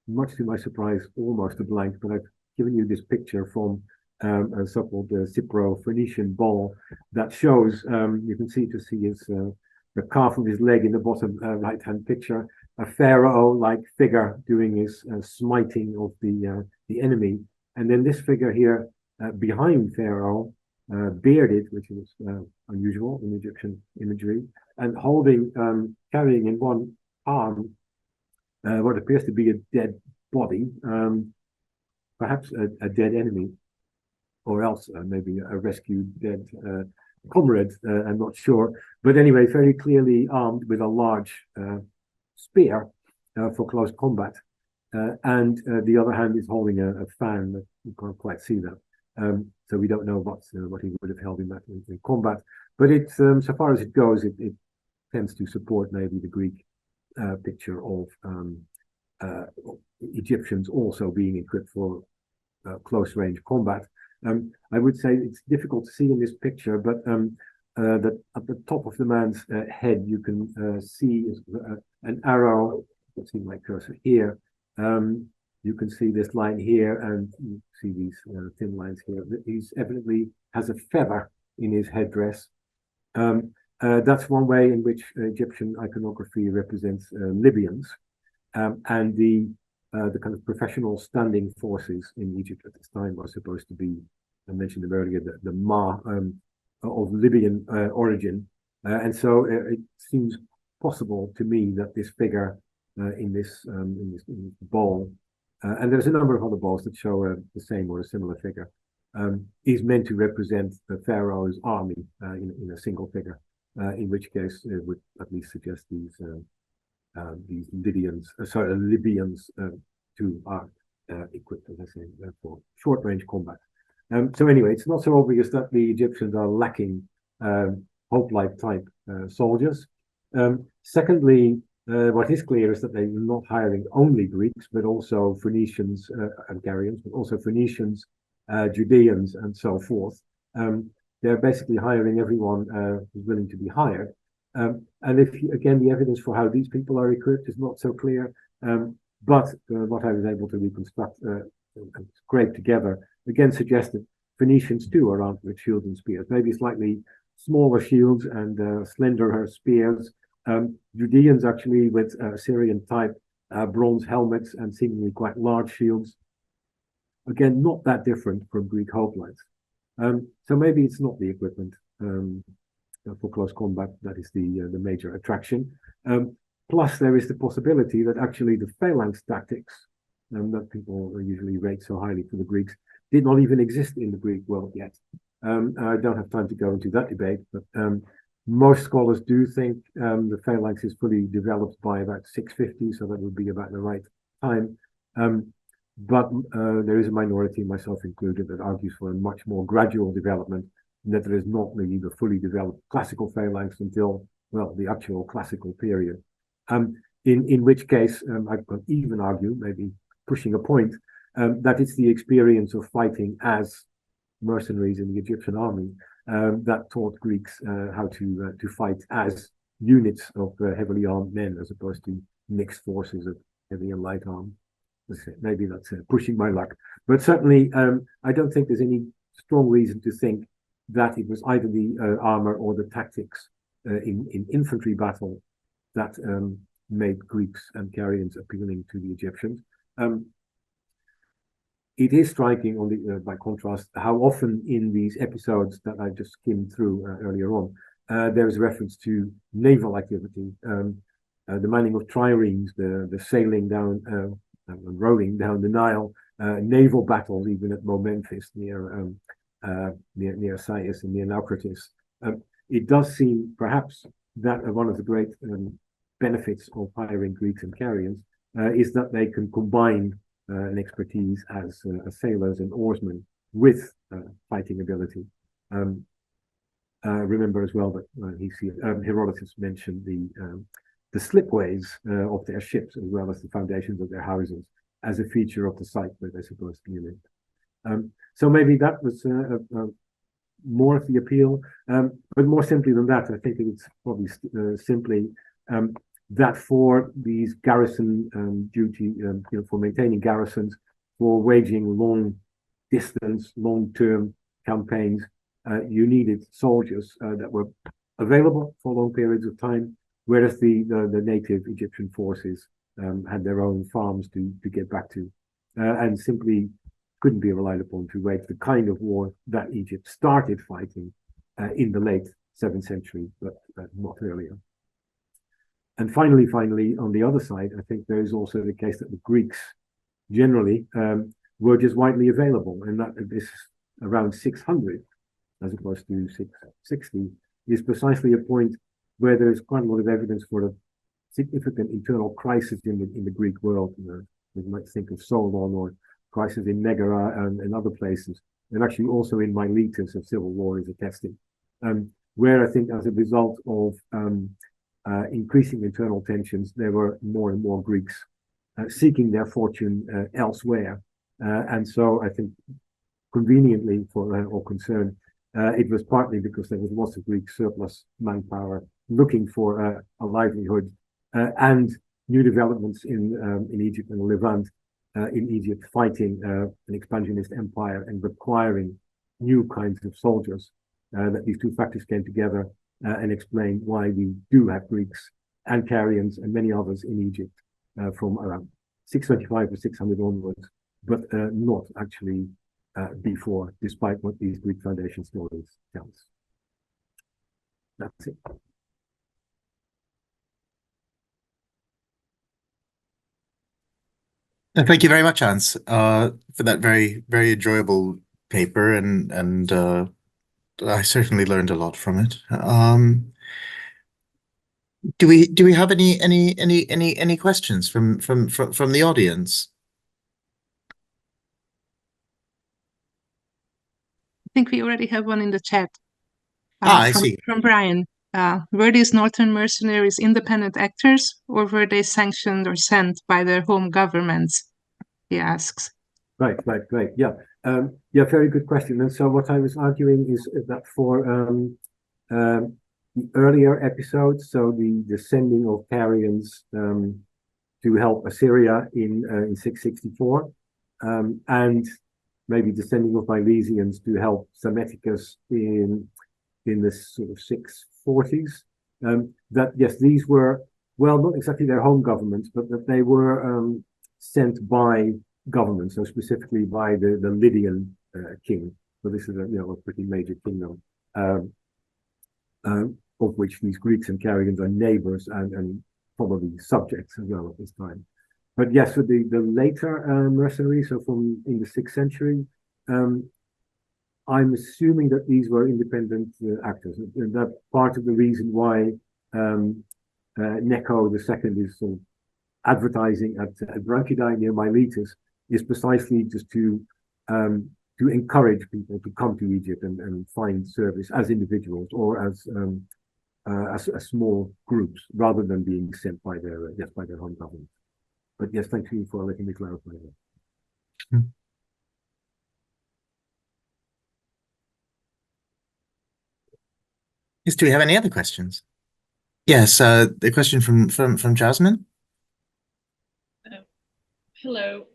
much to my surprise, almost a blank, but I've given you this picture from a so-called Cypro-Phoenician ball that shows, you can see the calf of his leg in the bottom right-hand picture, a pharaoh-like figure doing his smiting of the enemy. And then this figure here behind Pharaoh, bearded, which is unusual in Egyptian imagery, and holding, carrying in one arm what appears to be a dead body, perhaps a dead enemy, or else maybe a rescued dead comrade, I'm not sure. But anyway, very clearly armed with a large spear for close combat. And the other hand is holding a fan. That you can't quite see that. So we don't know what he would have held in combat. But it's so far as it goes, it tends to support maybe the Greek picture of Egyptians also being equipped for close range combat. I would say it's difficult to see in this picture, but that at the top of the man's head, you can see an arrow. You can see my cursor here. You can see this line here, and you see these thin lines here. He's evidently has a feather in his headdress. That's one way in which Egyptian iconography represents Libyans, and the kind of professional standing forces in Egypt at this time are supposed to be, I mentioned them earlier, the Ma of Libyan origin, and so it seems possible to me that this figure in this ball, and there's a number of other balls that show the same or a similar figure, is meant to represent the pharaoh's army in a single figure. In which case, it would at least suggest these Libyans too are equipped, as I say, for short-range combat. So anyway, it's not so obvious that the Egyptians are lacking hoplite type soldiers. Secondly, what is clear is that they're not hiring only Greeks, but also Phoenicians and Carians, but also Phoenicians, Judeans, and so forth. They're basically hiring everyone who's willing to be hired. And again, the evidence for how these people are equipped is not so clear. But what I was able to reconstruct and scrape together again suggested Phoenicians too are armed with shields and spears, maybe slightly smaller shields and slenderer spears. Judeans actually with Assyrian type bronze helmets and seemingly quite large shields. Again, not that different from Greek hoplites. So maybe it's not the equipment for close combat that is the major attraction. Plus, there is the possibility that actually the phalanx tactics that people usually rate so highly for the Greeks did not even exist in the Greek world yet. I don't have time to go into that debate, but most scholars do think the phalanx is fully developed by about 650, so that would be about the right time. But there is a minority, myself included, that argues for a much more gradual development, and that there is not really the fully developed classical phalanx until, well, the actual classical period. In which case, I could even argue, maybe pushing a point, that it's the experience of fighting as mercenaries in the Egyptian army that taught Greeks how to fight as units of heavily armed men, as opposed to mixed forces of heavy and light armed. Maybe that's pushing my luck, but certainly I don't think there's any strong reason to think that it was either the armor or the tactics in infantry battle that made Greeks and Carians appealing to the Egyptians. It is striking, on the by contrast, how often in these episodes that I just skimmed through earlier on, there is reference to naval activity, the manning of triremes, the sailing down and rowing down the Nile, naval battles even at Momenphis near Sais and near Naucratis. It does seem perhaps that one of the great benefits of hiring Greeks and Carians is that they can combine an expertise as sailors and oarsmen with fighting ability. Remember as well that Herodotus mentioned the slipways of their ships, as well as the foundations of their houses, as a feature of the site where they're supposed to be lived. So maybe that was more of the appeal, but more simply than that, I think it's probably simply that for these garrison duty, for maintaining garrisons, for waging long-distance, long-term campaigns, you needed soldiers that were available for long periods of time, whereas the native Egyptian forces had their own farms to get back to, and simply couldn't be relied upon to wage the kind of war that Egypt started fighting in the late 7th century, but not earlier. And finally, on the other side, I think there is also the case that the Greeks generally were just widely available, and that this around 600, as opposed to 660, is precisely a point where there is quite a lot of evidence for a significant internal crisis in the Greek world. We might think of Solon or crisis in Megara and other places, and actually also in Miletus, a civil war is attested, where I think as a result of increasing internal tensions, there were more and more Greeks seeking their fortune elsewhere. And so I think conveniently for all concerned, it was partly because there was lots of Greek surplus manpower looking for a livelihood, and new developments in Egypt and Levant, in Egypt fighting an expansionist empire and requiring new kinds of soldiers, that these two factors came together and explain why we do have Greeks and Carians and many others in Egypt from around 625 or 600 onwards, but not actually before, despite what these Greek foundation stories tell us. That's it. Thank you very much, Hans, for that very, very enjoyable paper, and I certainly learned a lot from it. Do we have any questions from the audience? think we already have one in the chat I see. from Brian. Were these northern mercenaries independent actors, or were they sanctioned or sent by their home governments? He asks. Right. Yeah. Yeah, very good question. And so what I was arguing is that for the earlier episodes, so the sending of Carians to help Assyria in 664, and maybe the sending of Milesians to help Psammetichus in the sort of 640s. That yes, these were, well, not exactly their home governments, but that they were sent by governments, so specifically by the Lydian king. So this is a pretty major kingdom, of which these Greeks and Carians are neighbors and probably subjects as well at this time. But yes, for the later mercenaries, so from in the 6th century, I'm assuming that these were independent actors, and that part of the reason why Necho II is sort of advertising at Branchidae near Miletus is precisely just to encourage people to come to Egypt and find service as individuals or as small groups, rather than being sent by their home government. But yes, thank you for letting me clarify that. Yes, do we have any other questions? Yes, the question from Jasmine. Hello,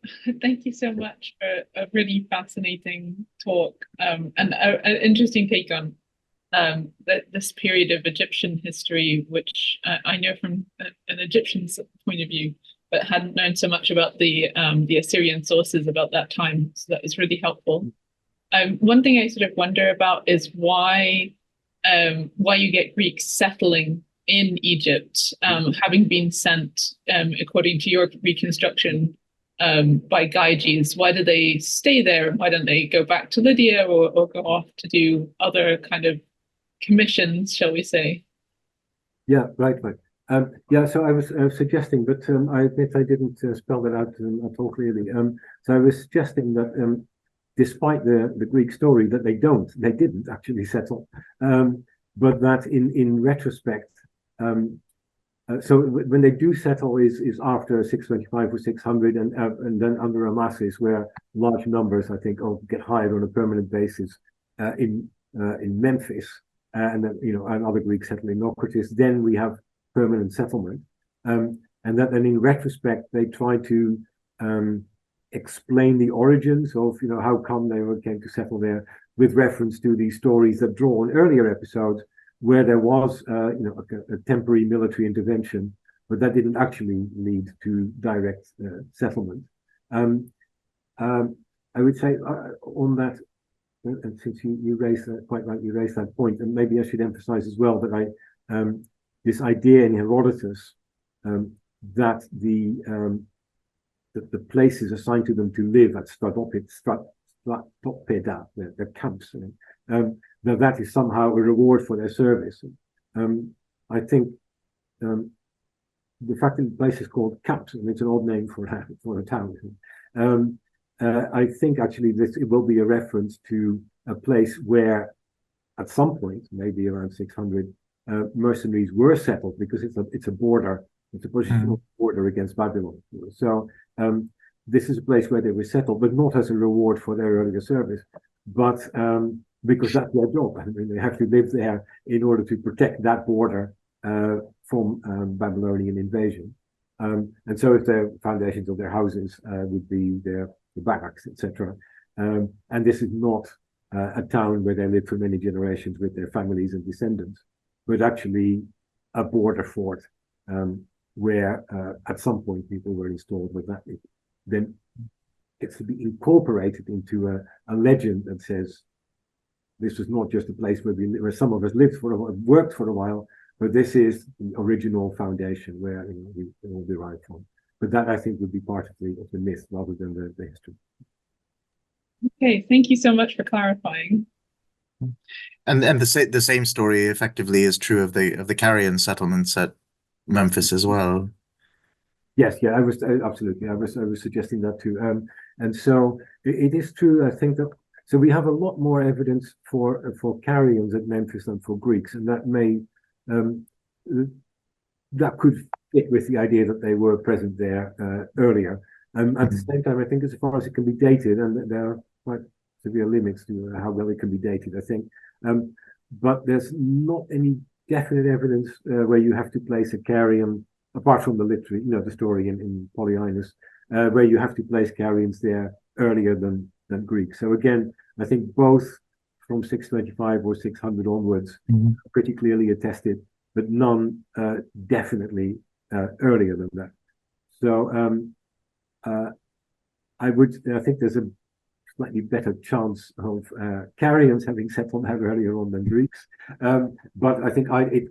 thank you so much for a really fascinating talk and an interesting take on this period of Egyptian history, which I know from an Egyptian's point of view, but hadn't known so much about the Assyrian sources about that time. So that was really helpful. One thing I sort of wonder about is why you get Greeks settling in Egypt, having been sent, according to your reconstruction, by Gyges. Why do they stay there? Why don't they go back to Lydia or go off to do other kind of commissions, shall we say? Yeah, right. Yeah, so I was suggesting, but I admit I didn't spell that out at all clearly. So I was suggesting that despite the Greek story, that they didn't actually settle, but that in retrospect, so when they do settle is after 625 or 600, and then under Amasis, where large numbers, I think, get hired on a permanent basis in Memphis, and then and other Greeks settle in Naucratis. Then we have permanent settlement, and that then in retrospect they try to explain the origins of how come they came to settle there with reference to these stories that draw on earlier episodes, where there was a temporary military intervention, but that didn't actually lead to direct settlement. I would say on that, and since you raised that, quite rightly raised that point, and maybe I should emphasize as well that this idea in Herodotus that the places assigned to them to live at Stratopeda, their camps, that is somehow a reward for their service. I think the fact that the place is called camps, and it's an odd name for a town. I think actually it will be a reference to a place where, at some point, maybe around 600, mercenaries were settled, because it's a border, it's a positional border against Babylon. So this is a place where they were settled, but not as a reward for their earlier service, but because that's their job. I mean, they have to live there in order to protect that border from Babylonian invasion. And so if the foundations of their houses would be the barracks, etc. And this is not a town where they lived for many generations with their families and descendants, but actually a border fort where at some point people were installed, but that then gets to be incorporated into a legend that says this was not just a place where some of us worked for a while, but this is the original foundation where we all derive from. But that, I think, would be part of the myth rather than the history. Okay, thank you so much for clarifying. And the same story effectively is true of the Carian settlements at Memphis as well. Yes, yeah, absolutely. I was suggesting that too. And so it is true. I think that So we have a lot more evidence for Carians at Memphis than for Greeks, and that may that could fit with the idea that they were present there earlier. At the same time, I think as far as it can be dated, and there are quite severe limits to how well it can be dated, I think, but there's not any definite evidence where you have to place a Carian, apart from the literary, the story in Polyaenus, where you have to place Carians there earlier than Greeks. So again, I think both from 625 or 600 onwards pretty clearly attested, but none definitely earlier than that. So I think there's a slightly better chance of Carians having settled that earlier on than Greeks. But I think it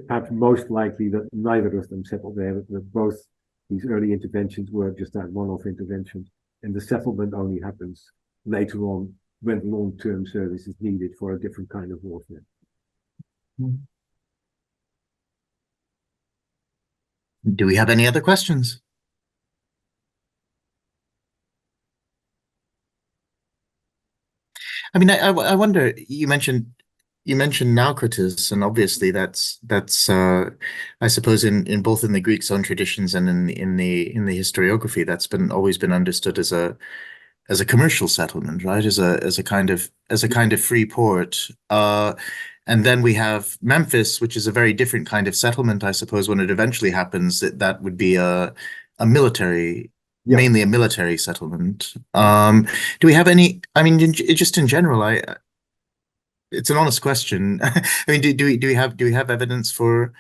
perhaps most likely that neither of them settled there, that both these early interventions were just that one-off interventions, and the settlement only happens later on when long-term service is needed for a different kind of warfare. Do we have any other questions? I mean, I wonder. You mentioned Naucratis, and obviously that's I suppose in both in the Greek's own traditions and in the historiography, that's always been understood as a commercial settlement, right? As a kind of free port. And then we have Memphis, which is a very different kind of settlement, I suppose. When it eventually happens, that would be a military. Yeah. Mainly a military settlement. Do we have any? I mean, just in general, it's an honest question. I mean, do we have evidence for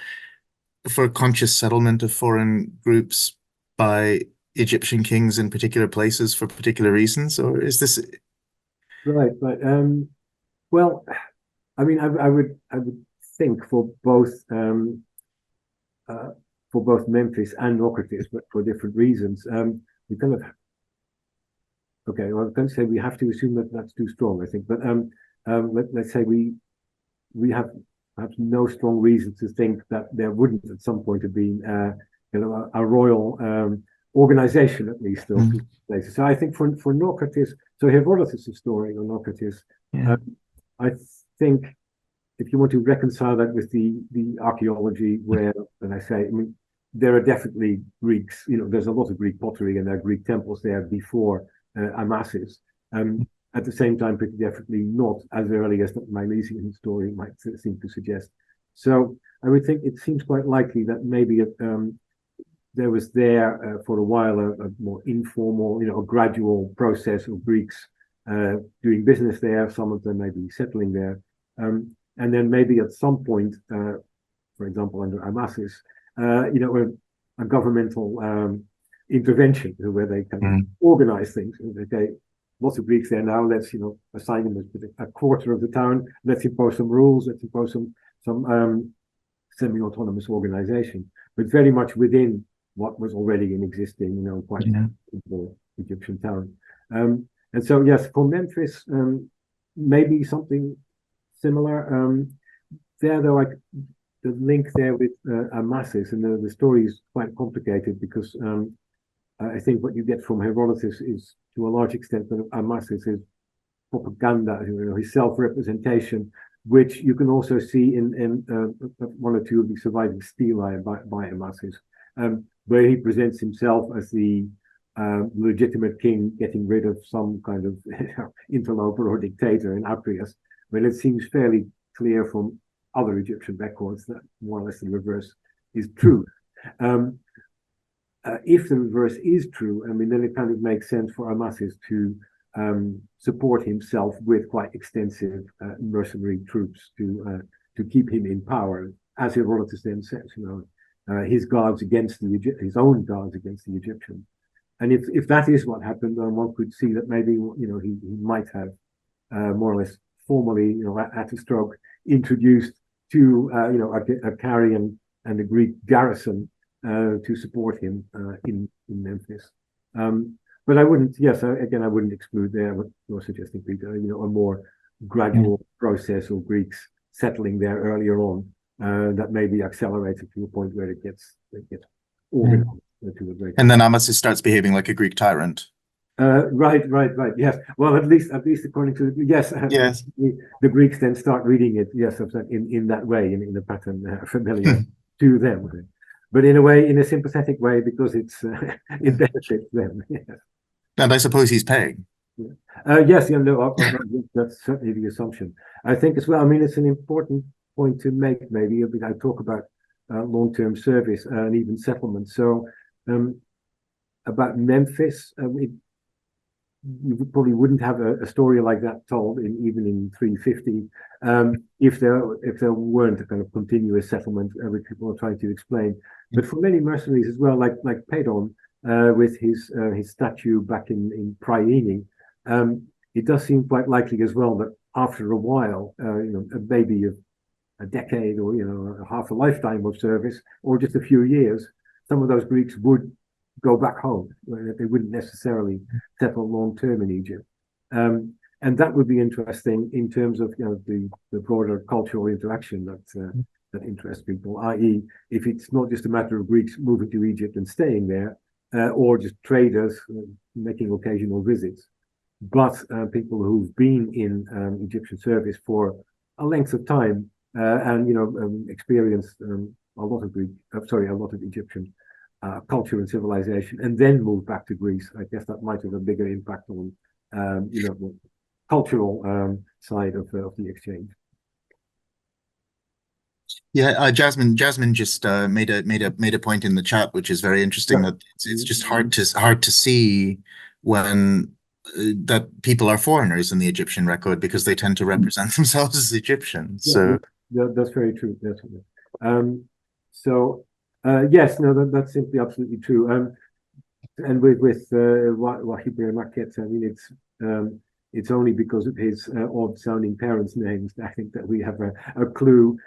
conscious settlement of foreign groups by Egyptian kings in particular places for particular reasons, or is this right? But well, I mean, I would think for both Memphis and Naucratis, but for different reasons. We kind of okay. Well, I can't say we have to assume that that's too strong, I think, but let's say we have perhaps no strong reason to think that there wouldn't at some point have been a royal organization at least still places. So I think for Naucratis, so Herodotus' story on Naucratis, I think if you want to reconcile that with the archaeology, where, and I say, I mean, there are definitely Greeks, there's a lot of Greek pottery and there are Greek temples there before Amasis. At the same time, pretty definitely not as early as the Milesian story might seem to suggest. So I would think it seems quite likely that maybe there was there for a while a more informal, a gradual process of Greeks doing business there, some of them maybe settling there. And then maybe at some point, for example, under Amasis, a governmental intervention where they can organize things. Okay, lots of Greeks there now. Let's assign them a quarter of the town. Let's impose some rules. Let's impose some semi-autonomous organization, but very much within what was already an existing, quite simple Egyptian town. And so yes, for Memphis, maybe something similar. There though, the link there with Amasis, and the story is quite complicated because I think what you get from Herodotus is, to a large extent, that Amasis is propaganda, his self-representation, which you can also see in one or two of the surviving stelae by Amasis, where he presents himself as the legitimate king getting rid of some kind of interloper or dictator in Aprius. Well, it seems fairly clear from other Egyptian records that more or less the reverse is true. If the reverse is true, I mean, then it kind of makes sense for Amasis to support himself with quite extensive mercenary troops to keep him in power, as Herodotus then says, his guards against his own guards against the Egyptians. And if that is what happened, then one could see that maybe he might have more or less formally, at a stroke, introduced to a Carian and a Greek garrison to support him in Memphis. But I wouldn't, I wouldn't exclude there what you're suggesting, Peter, a more gradual process of Greeks settling there earlier on that may be accelerated to a point where it gets organized to a great. And then Amasis starts behaving like a Greek tyrant. Right. Yes. Well, at least according to yes, Yes. the Greeks then start reading it. Yes, in that way, in a pattern familiar to them, but in a way, in a sympathetic way, because it benefits them. Yes. And I suppose he's paying. Yes. No, that's certainly the assumption. I think as well. I mean, it's an important point to make. Maybe I talk about long-term service and even settlement. So about Memphis, you probably wouldn't have a story like that told even in 350 if there weren't a kind of continuous settlement, which people are trying to explain. But for many mercenaries as well, like Pedon with his statue back in Priene, it does seem quite likely as well that after a while, maybe a decade or half a lifetime of service or just a few years, some of those Greeks would go back home. They wouldn't necessarily settle long term in Egypt, and that would be interesting in terms of the broader cultural interaction that interests people. I.e., if it's not just a matter of Greeks moving to Egypt and staying there, or just traders making occasional visits, but people who've been in Egyptian service for a length of time and experienced a lot of Egyptian culture and civilization, and then move back to Greece. I guess that might have a bigger impact on the cultural side of the exchange. Yeah, Jasmine just made a point in the chat, which is very interesting. That it's just hard to see when that people are foreigners in the Egyptian record because they tend to represent themselves as Egyptian. So that's very true. Definitely. Yes, no, that's simply absolutely true. And with Wahib Market, I mean, it's only because of his odd-sounding parents' names, I think, that we have a clue.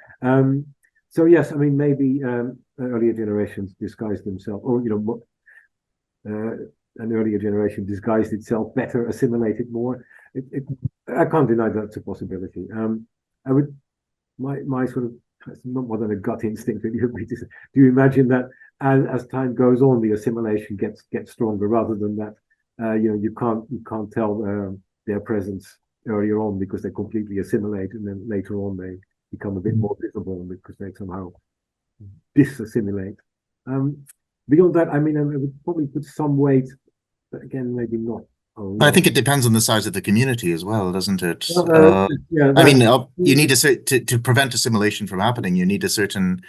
So yes, I mean, maybe earlier generations disguised themselves, or an earlier generation disguised itself better, assimilated more. I can't deny that's a possibility. I would, my sort of, it's not more than a gut instinct. Do you imagine that as time goes on, the assimilation gets stronger rather than that? You can't tell their presence earlier on because they completely assimilate, and then later on they become a bit more visible because they somehow disassimilate. Beyond that, I mean, I would probably put some weight, but again, maybe not. I think it depends on the size of the community as well, doesn't it? Yeah, I mean, you need to prevent assimilation from happening. You need a certain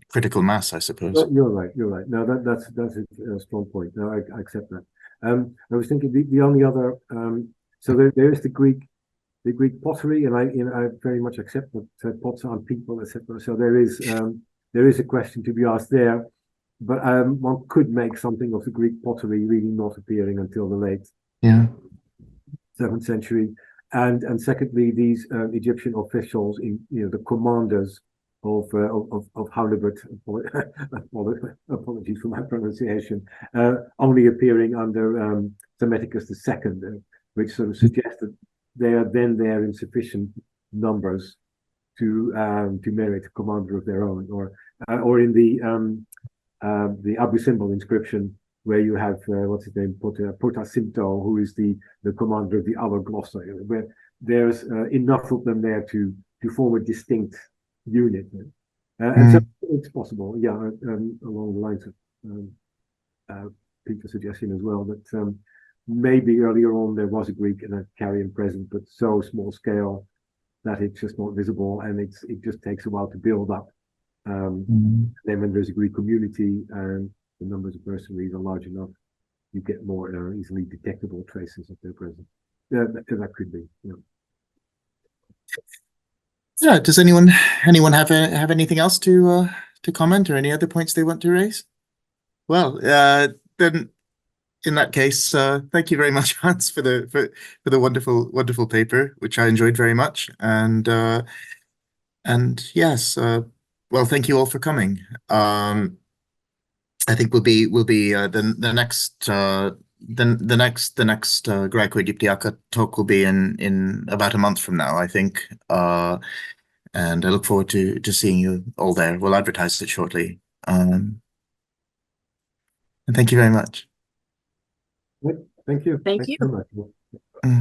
critical mass, I suppose. You're right. No, that's a strong point. No, I accept that. I was thinking the only other. So there is the Greek pottery, and I very much accept that pots aren't people, etc. So there is a question to be asked there. But one could make something of the Greek pottery really not appearing until the late 7th century, and secondly, these Egyptian officials, the commanders of Halibut, apologies for my pronunciation, only appearing under Psammetichus II, which sort of suggests that they are then there in sufficient numbers to merit a commander of their own, or in the Abu Simbel inscription, where you have what's his name, Potasinto, who is the commander of the other Glossa, where there's enough of them there to form a distinct unit, and so it's possible, along the lines of Peter's suggestion as well, that maybe earlier on there was a Greek and a Carian present, but so small scale that it's just not visible, and it just takes a while to build up. Then when there's a Greek community and the numbers of mercenaries are large enough, you get more easily detectable traces of their presence. That could be. Yeah. Does anyone have anything else to comment, or any other points they want to raise? Well, then in that case, thank you very much, Hans, for the wonderful paper, which I enjoyed very much, and yes. Well, thank you all for coming. I think we'll be the next Graeco-Aegyptiaca talk will be in about a month from now, I think. And I look forward to seeing you all there. We'll advertise it shortly. And thank you very much. Thank you. Thank Thanks you. very much.